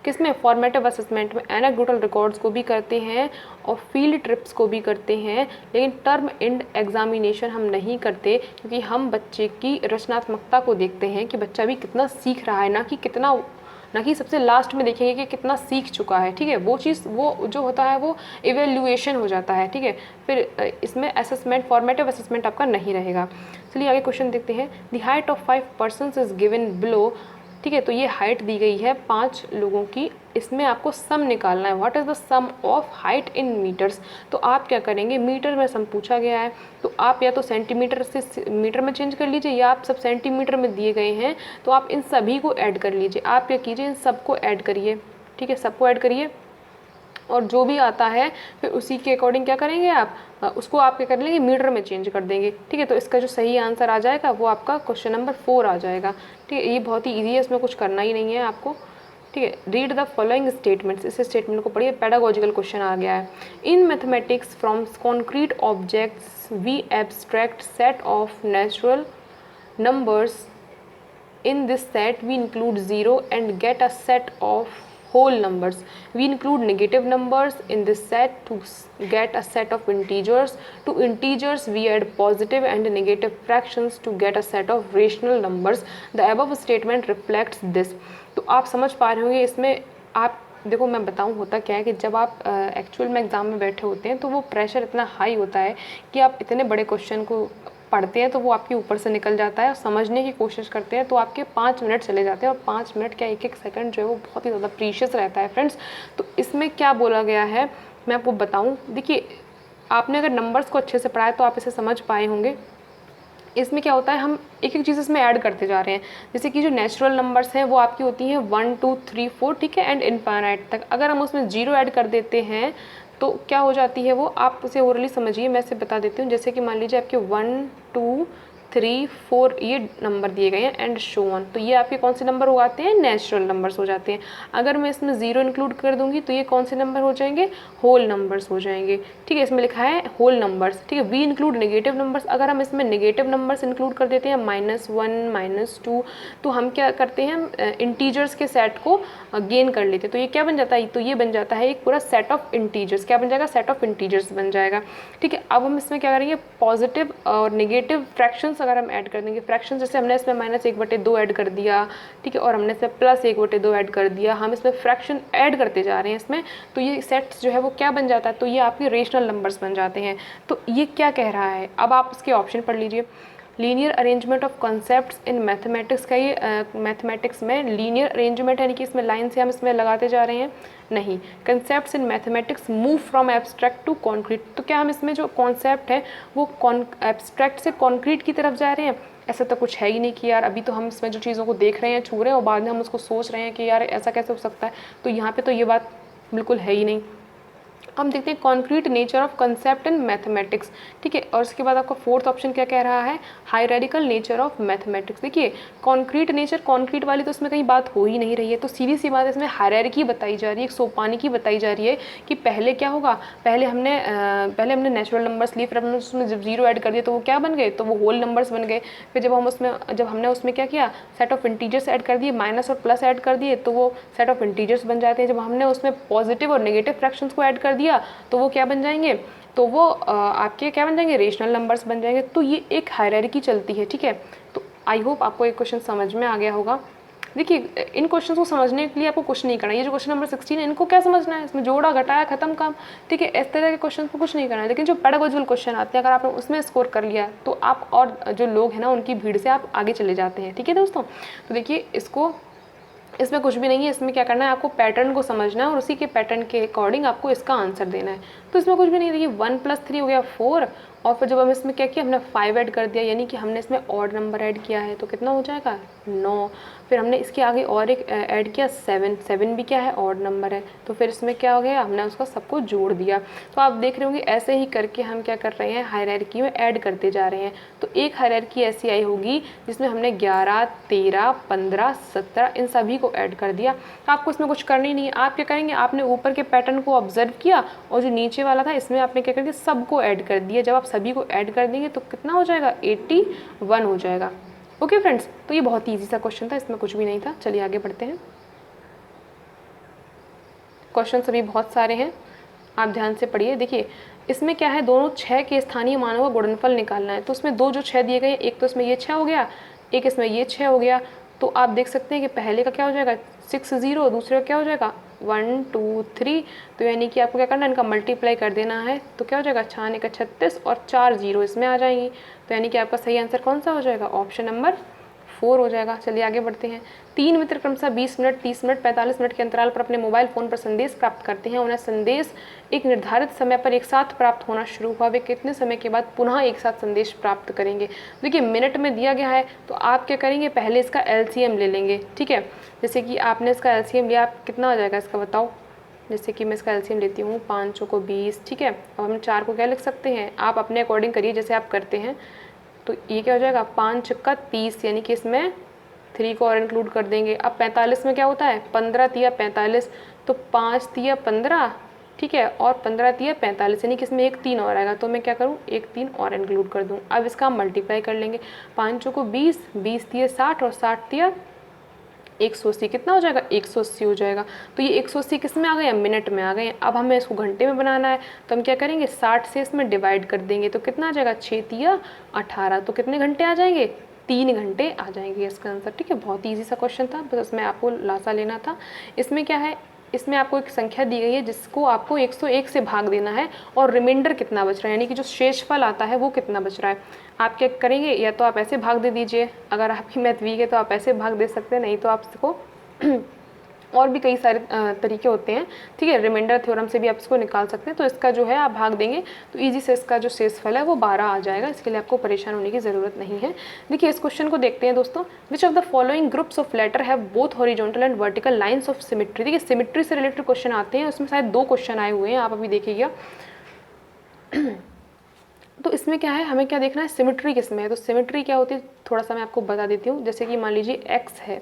किसमें, फॉर्मेटिव असेसमेंट में। एनेक्डोटल रिकॉर्ड्स को भी करते हैं और फील्ड ट्रिप्स को भी करते हैं, लेकिन टर्म एंड एग्जामिनेशन हम नहीं करते, क्योंकि हम बच्चे की रचनात्मकता को देखते हैं कि बच्चा भी कितना सीख रहा है, ना कि सबसे लास्ट में देखेंगे कि कितना सीख चुका है, ठीक है। वो चीज़ वो जो होता है वो इवेल्युएशन हो जाता है, ठीक है। फिर इसमें असेसमेंट, फॉर्मेटिव असेसमेंट आपका नहीं रहेगा। चलिए आगे क्वेश्चन देखते हैं। The height of 5 persons is given below, ठीक है। तो ये हाइट दी गई है 5 लोगों की, इसमें आपको सम निकालना है। What is the sum of height in metres. तो आप क्या करेंगे, मीटर में सम पूछा गया है तो आप या तो सेंटीमीटर से मीटर में चेंज कर लीजिए, या आप सब सेंटीमीटर में दिए गए हैं तो आप इन सभी को ऐड कर लीजिए। आप क्या कीजिए, इन सबको ऐड करिए, ठीक है, सबको ऐड करिए, और जो भी आता है फिर उसी के अकॉर्डिंग क्या करेंगे आप, उसको आप क्या कर लेंगे, मीटर में चेंज कर देंगे, ठीक है। तो इसका जो सही आंसर आ जाएगा वो आपका क्वेश्चन नंबर 4 आ जाएगा, ठीक है। ये बहुत ही ईजी है, इसमें कुछ करना ही नहीं है आपको, ठीक है। रीड द फॉलोइंग स्टेटमेंट्स, इस स्टेटमेंट को पढ़िए, पेडागोजिकल क्वेश्चन आ गया है। In mathematics from concrete objects we abstract set of natural numbers, in this set we include 0 and get a set of whole numbers. We include negative numbers in this set to get a set of integers. To integers we add positive and negative fractions to get a set of rational numbers. The above statement reflects this. तो आप समझ पा रहे होंगे, इसमें आप देखो मैं बताऊं होता क्या है कि जब आप एक्चुअल में एग्ज़ाम में बैठे होते हैं तो वो प्रेशर इतना हाई होता है कि आप इतने बड़े क्वेश्चन को पढ़ते हैं तो वो आपके ऊपर से निकल जाता है, और समझने की कोशिश करते हैं तो आपके 5 मिनट चले जाते हैं, और 5 मिनट क्या, एक एक सेकंड जो है वो बहुत ही ज़्यादा प्रीशियस रहता है फ्रेंड्स। तो इसमें क्या बोला गया है मैं आपको बताऊं, देखिए आपने अगर नंबर्स को अच्छे से पढ़ा है तो आप इसे समझ पाए होंगे। इसमें क्या होता है, हम एक एक चीज़ इसमें ऐड करते जा रहे हैं, जैसे कि जो नेचुरल नंबर्स हैं वो आपकी होती हैं 1 2 3 4, ठीक है, एंड इनफाइनाइट तक। अगर हम उसमें 0 ऐड कर देते हैं तो क्या हो जाती है वो, आप उसे ओरली समझिए, मैं इसे बता देती हूँ। जैसे कि मान लीजिए आपके 1 2 3 4 ये नंबर दिए गए हैं एंड शो ऑन, तो ये आपके कौन से नंबर हो जाते हैं, नेचुरल नंबर्स हो जाते हैं। अगर मैं इसमें 0 इंक्लूड कर दूंगी तो ये कौन से नंबर हो जाएंगे, होल नंबर्स हो जाएंगे, ठीक है। इसमें लिखा है होल नंबर्स, ठीक है। वी इंक्लूड नेगेटिव नंबर्स, अगर हम इसमें नेगेटिव नंबर्स इंक्लूड कर देते हैं -1 -2, तो हम क्या करते हैं, इंटीजर्स के सेट को गेन कर लेते हैं। तो ये क्या बन जाता है, तो ये बन जाता है एक पूरा सेट ऑफ इंटीजर्स, क्या बन जाएगा, सेट ऑफ इंटीजर्स बन जाएगा, ठीक है। अब हम इसमें क्या करेंगे, पॉजिटिव और नेगेटिव फ्रैक्शंस अगर हम ऐड कर देंगे, फ्रैक्शन जैसे हमने इसमें -1/2 ऐड कर दिया, ठीक है, और हमने इसमें +1/2 ऐड कर दिया, हम इसमें फ्रैक्शन ऐड करते जा रहे हैं इसमें, तो ये सेट्स जो है वो क्या बन जाता है, तो ये आपके रेशनल नंबर्स बन जाते हैं। तो ये क्या कह रहा है, अब आप इसके ऑप्शन पढ़ लीजिए। Linear arrangement of concepts in mathematics का ये मैथमेटिक्स में लीनियर अरेंजमेंट यानी कि इसमें लाइन से हम इसमें लगाते जा रहे हैं, नहीं। Concepts in mathematics move from abstract to concrete, तो क्या हम इसमें जो कॉन्सेप्ट है वो एब्स्ट्रैक्ट से कॉन्क्रीट की तरफ जा रहे हैं, ऐसा तो कुछ है ही नहीं कि यार अभी तो हम इसमें जो चीज़ों को देख रहे हैं, छू रहे हैं, और बाद में हम उसको सोच रहे हैं कि यार ऐसा कैसे हो सकता है, तो यहाँ पे तो ये बात बिल्कुल है ही नहीं। हम देखते हैं concrete nature of concept in mathematics, ठीक है। और उसके बाद आपका 4th ऑप्शन क्या कह रहा है, हायरार्किकल नेचर ऑफ मैथमेटिक्स। देखिए कॉन्क्रीट नेचर, कॉन्क्रीट वाली तो इसमें कहीं बात हो ही नहीं रही है, तो सीधी सी बात इसमें हायरार्की बताई जा रही है, एक सोपानी की बताई जा रही है कि पहले क्या होगा, पहले हमने नेचुरल नंबर्स लिए, फिर हमने उसमें जब 0 ऐड कर दिया तो वो क्या बन गए, तो वो होल नंबर्स बन गए। फिर जब हमने उसमें क्या किया, सेट ऑफ इंटीजर्स ऐड कर दिए, माइनस और प्लस ऐड कर दिए, तो वो सेट ऑफ इंटीजर्स बन जाते हैं। जब हमने उसमें पॉजिटिव और नेगेटिव फ्रैक्शंस को ऐड कर दिया तो वो क्या बन जाएंगे, तो वो आपके क्या बन जाएंगे, रेशनल नंबर्स बन जाएंगे। तो ये एक हायरार्की चलती है, ठीक है। तो आई होप आपको एक क्वेश्चन समझ में आ गया होगा। देखिए इन क्वेश्चन को समझने के लिए आपको कुछ नहीं करना, ये जो क्वेश्चन नंबर 16 है इनको क्या समझना है, इसमें जोड़ा घटाया खत्म काम, ठीक है। इस तरह के क्वेश्चन को कुछ नहीं करना है। लेकिन जो पेडागोजिकल क्वेश्चन आते हैं अगर आपने उसमें स्कोर कर लिया तो आप और जो लोग हैं ना उनकी भीड़ से आप आगे चले जाते हैं, ठीक है दोस्तों। तो देखिए इसको इसमें कुछ भी नहीं है, इसमें क्या करना है, आपको पैटर्न को समझना है और उसी के पैटर्न के अकॉर्डिंग आपको इसका आंसर देना है। तो इसमें कुछ भी नहीं, देखिए 1 + 3 हो गया 4, और फिर जब हम इसमें क्या किया, हमने 5 ऐड कर दिया, यानी कि हमने इसमें ऑड नंबर ऐड किया है, तो कितना हो जाएगा 9। फिर हमने इसके आगे और एक ऐड किया 7, 7 भी क्या है, ऑड नंबर है, तो फिर इसमें क्या हो गया, हमने उसका सबको जोड़ दिया। तो आप देख रहे होंगे ऐसे ही करके हम क्या कर रहे हैं, हायरार्की में ऐड करते जा रहे हैं। तो एक हायरार्की ऐसी आई होगी जिसमें हमने 11, 13, 15, 17 इन सभी को ऐड कर दिया। तो आपको इसमें कुछ करना ही नहीं है, आप क्या करेंगे, आपने ऊपर के पैटर्न को ऑब्जर्व किया और जो नीचे वाला था इसमें आपने क्या कर दिया, सबको ऐड कर दिया। जब आप सभी को ऐड कर देंगे तो कितना हो जाएगा, 81 हो जाएगा। ओके फ्रेंड्स, तो ये बहुत ही ईजी सा क्वेश्चन था, इसमें कुछ भी नहीं था। चलिए आगे बढ़ते हैं। क्वेश्चन सभी बहुत सारे हैं, आप ध्यान से पढ़िए। देखिए इसमें क्या है, दोनों 6 के स्थानीय मानों का गुणनफल निकालना है। तो उसमें दो जो 6 दिए गए, एक तो इसमें ये 6 हो गया, एक इसमें ये 6 हो गया। तो आप देख सकते हैं कि पहले का क्या हो जाएगा 60, दूसरे का क्या हो जाएगा 1 2 3। तो यानी कि आपको क्या करना है, इनका मल्टीप्लाई कर देना है। तो क्या हो जाएगा 6 का 36 और 4 0 इसमें आ जाएंगी। तो यानी कि आपका सही आंसर कौन सा हो जाएगा, ऑप्शन नंबर 4 हो जाएगा। चलिए आगे बढ़ते हैं। 3 मित्र क्रमशः 20 मिनट, 30 मिनट, 45 मिनट के अंतराल पर अपने मोबाइल फ़ोन पर संदेश प्राप्त करते हैं। उन्हें संदेश एक निर्धारित समय पर एक साथ प्राप्त होना शुरू हुआ, वे कितने समय के बाद पुनः एक साथ संदेश प्राप्त करेंगे। देखिए मिनट में दिया गया है, तो आप क्या करेंगे, पहले इसका LCM ले लेंगे। ठीक है, जैसे कि आपने इसका LCM लिया, आप कितना हो जाएगा इसका बताओ। जैसे कि मैं इसका LCM लेती हूँ, 5 को 20। ठीक है, अब हम 4 को क्या लिख सकते हैं, आप अपने अकॉर्डिंग करिए जैसे आप करते हैं। तो ये क्या हो जाएगा 5 का 30, यानी कि इसमें 3 को और इंक्लूड कर देंगे। अब 45 में क्या होता है, 15 तिया 45, तो 5 तिया 15। ठीक है, और 15 तिया 45, यानी कि इसमें एक 3 और आएगा। तो मैं क्या करूँ, एक 3 और इंक्लूड कर दूँ। अब इसका हम मल्टीप्लाई कर लेंगे, 5 को 20, 20 तिया 60 और 60 तिया 180, कितना हो जाएगा 180 हो जाएगा। तो ये 180 किस में आ गए, मिनट में आ गए। अब हमें इसको घंटे में बनाना है, तो हम क्या करेंगे 60 से इसमें डिवाइड कर देंगे। तो कितना आ जाएगा 6 तिया 18, तो कितने घंटे आ जाएंगे, 3 घंटे आ जाएंगे इसका आंसर। ठीक है, बहुत ईजी सा क्वेश्चन था, बस इसमें आपको लासा लेना था। इसमें क्या है, इसमें आपको एक संख्या दी गई है जिसको आपको 101 से भाग देना है और रिमाइंडर कितना बच रहा है, यानी कि जो शेषफल आता है वो कितना बच रहा है। आप क्या करेंगे, या तो आप ऐसे भाग दे दीजिए, अगर आपकी मैथ वीक है तो आप ऐसे भाग दे सकते हैं, नहीं तो आप इसको और भी कई सारे तरीके होते हैं। ठीक है, रिमाइंडर थ्योरम से भी आप इसको निकाल सकते हैं। तो इसका जो है आप भाग देंगे तो इजी से इसका जो शेषफल है वो 12 आ जाएगा। इसके लिए आपको परेशान होने की ज़रूरत नहीं है। देखिए इस क्वेश्चन को देखते हैं दोस्तों। Which of the following groups of letter have both horizontal and vertical lines of symmetry. देखिए सिमेट्री से रिलेटेड क्वेश्चन आते हैं, उसमें शायद 2 क्वेश्चन आए हुए हैं, आप अभी देखिएगा। तो इसमें क्या है, हमें क्या देखना है, सिमेट्री किस में है। तो सिमेट्री क्या होती है, थोड़ा सा मैं आपको बता देती हूँ। जैसे कि मान लीजिए एक्स है,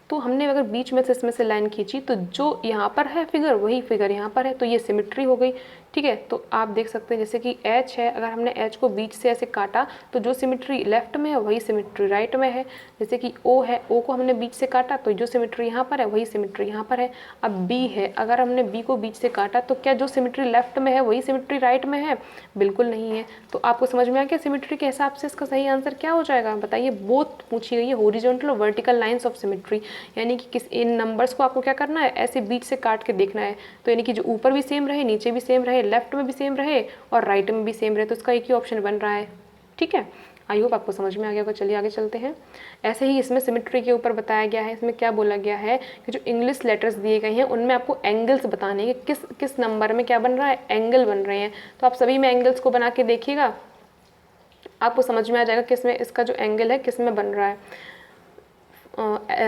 तो हमने अगर बीच में से इसमें से लाइन खींची तो जो यहाँ पर है फिगर वही फिगर यहाँ पर है, तो ये सिमेट्री हो गई। ठीक है, तो आप देख सकते हैं जैसे कि एच है, अगर हमने एच को बीच से ऐसे काटा तो जो सिमेट्री लेफ्ट में है वही सिमेट्री राइट में है। जैसे कि ओ है, ओ को हमने बीच से काटा तो जो सिमेट्री यहाँ पर है वही सिमेट्री यहाँ पर है। अब बी है, अगर हमने बी को बीच से काटा तो क्या जो सिमेट्री लेफ्ट में है वही सिमेट्री राइट में है, बिल्कुल नहीं है। तो आपको समझ में आ गया सिमेट्री के हिसाब से इसका सही आंसर क्या हो जाएगा, बताइए। बोथ पूछी गई है, हॉरिजॉन्टल और वर्टिकल लाइंस ऑफ सिमेट्री, यानी कि किस इन नंबर्स को आपको क्या करना है, ऐसे बीच से काट के देखना है। तो यानी कि जो ऊपर भी सेम रहे, नीचे भी सेम रहे, लेफ्ट में भी सेम रहे और राइट में भी सेम रहे, तो इसका एक ही ऑप्शन बन रहा है। ठीक है, आई होप आपको समझ में आ गया होगा। चलिए आगे चलते हैं। ऐसे ही इसमें सिमेट्री के ऊपर बताया गया है, इसमें क्या बोला गया है कि जो इंग्लिश लेटर्स दिए गए हैं उनमें आपको एंगल्स बताने हैं, किस किस नंबर में क्या बन रहा है, एंगल बन रहे हैं। तो आप सभी में एंगल्स को बना के देखिएगा, आपको समझ में आ जाएगा किस में इसका जो एंगल है किस में बन रहा है।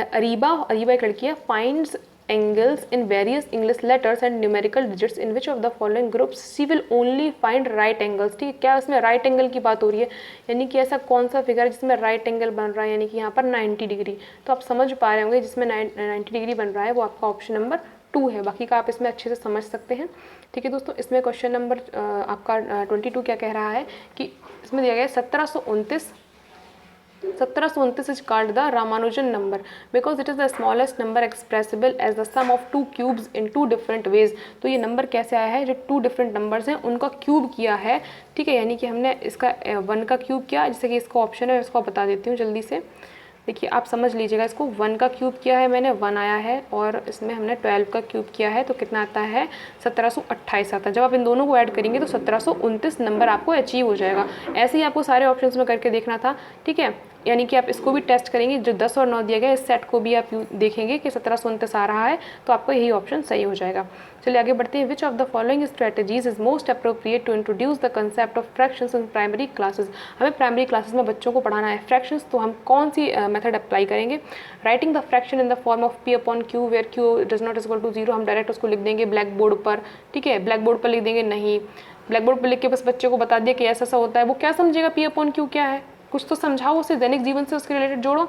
अरीबा एक लड़की है, finds angles in various English letters and numerical digits in which of the following groups she will only find right angles। ठीक है, क्या इसमें राइट एंगल की बात हो रही है, यानी कि ऐसा कौन सा फिगर जिसमें राइट एंगल बन रहा है, यानी कि यहाँ पर 90 डिग्री। तो आप समझ पा रहे होंगे जिसमें 90 डिग्री बन रहा है वो आपका ऑप्शन नंबर 2 है। बाकी का आप इसमें अच्छे से समझ सकते हैं। ठीक है दोस्तों, इसमें क्वेश्चन नंबर आपका 22 क्या कह रहा है कि इसमें दिया गया है 1729 is called the Ramanujan number because it is the smallest number expressible as the sum of two cubes in two different ways। तो ये नंबर कैसे आया है, जो 2 डिफरेंट नंबर्स हैं उनका क्यूब किया है। ठीक है, यानी कि हमने इसका 1 का क्यूब किया, जैसे कि इसका ऑप्शन है इसको बता देती हूँ जल्दी से। देखिए आप समझ लीजिएगा, इसको 1 का क्यूब किया है मैंने, 1 आया है, और इसमें हमने 12 का क्यूब किया है तो कितना आता है 1728 आता है। जब आप इन दोनों को ऐड करेंगे तो 1729 नंबर आपको अचीव हो जाएगा। ऐसे ही आपको सारे ऑप्शंस में करके देखना था। ठीक है, यानी कि आप इसको भी टेस्ट करेंगे, जो 10 और 9 दिया गया इस सेट को भी आप देखेंगे कि 1729 आ रहा है, तो आपका यही ऑप्शन सही हो जाएगा। चलिए आगे बढ़ते हैं। Which of the following strategies is most appropriate to introduce the concept of fractions in primary classes. हमें प्राइमरी क्लासेस में बच्चों को पढ़ाना है फ्रैक्शंस, तो हम कौन सी मेथड अप्लाई करेंगे? Writing the fraction in the form of P upon Q where Q does not equal to 0, हम डायरेक्ट उसको लिख देंगे ब्लैक बोर्ड पर, ठीक है, ब्लैक बोर्ड पर लिख देंगे? नहीं, ब्लैक बोर्ड पर लिख के बस बच्चे को बता दिया कि ऐसा ऐसा होता है, वो क्या समझेगा P अपॉन Q क्या है? कुछ तो समझाओ उसे, दैनिक जीवन से उसके रिलेटेड जोड़ो।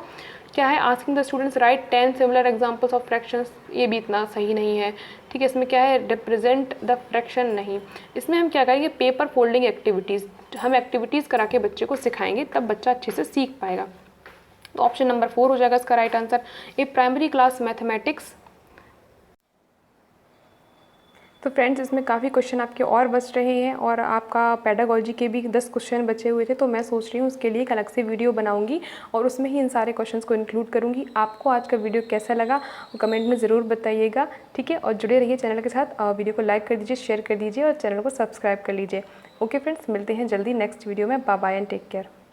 क्या है? Asking the students right 10 similar examples of fractions, ये भी इतना सही नहीं है, ठीक है। इसमें क्या है? रिप्रेजेंट द फ्रैक्शन, नहीं। इसमें हम क्या करेंगे? पेपर फोल्डिंग एक्टिविटीज़, हम एक्टिविटीज़ करा के बच्चे को सिखाएंगे, तब बच्चा अच्छे से सीख पाएगा। तो ऑप्शन नंबर 4 हो जाएगा इसका राइट आंसर। ए प्राइमरी क्लास मैथमेटिक्स। तो फ्रेंड्स, इसमें काफ़ी क्वेश्चन आपके और बच रहे हैं और आपका पेडागोजी के भी 10 क्वेश्चन बचे हुए थे, तो मैं सोच रही हूँ उसके लिए एक अलग से वीडियो बनाऊंगी और उसमें ही इन सारे क्वेश्चंस को इंक्लूड करूँगी। आपको आज का वीडियो कैसा लगा कमेंट में ज़रूर बताइएगा, ठीक है। और जुड़े रहिए चैनल के साथ, वीडियो को लाइक कर दीजिए, शेयर कर दीजिए और चैनल को सब्सक्राइब कर लीजिए। ओके फ्रेंड्स, मिलते हैं जल्दी नेक्स्ट वीडियो में। Bye bye and take care.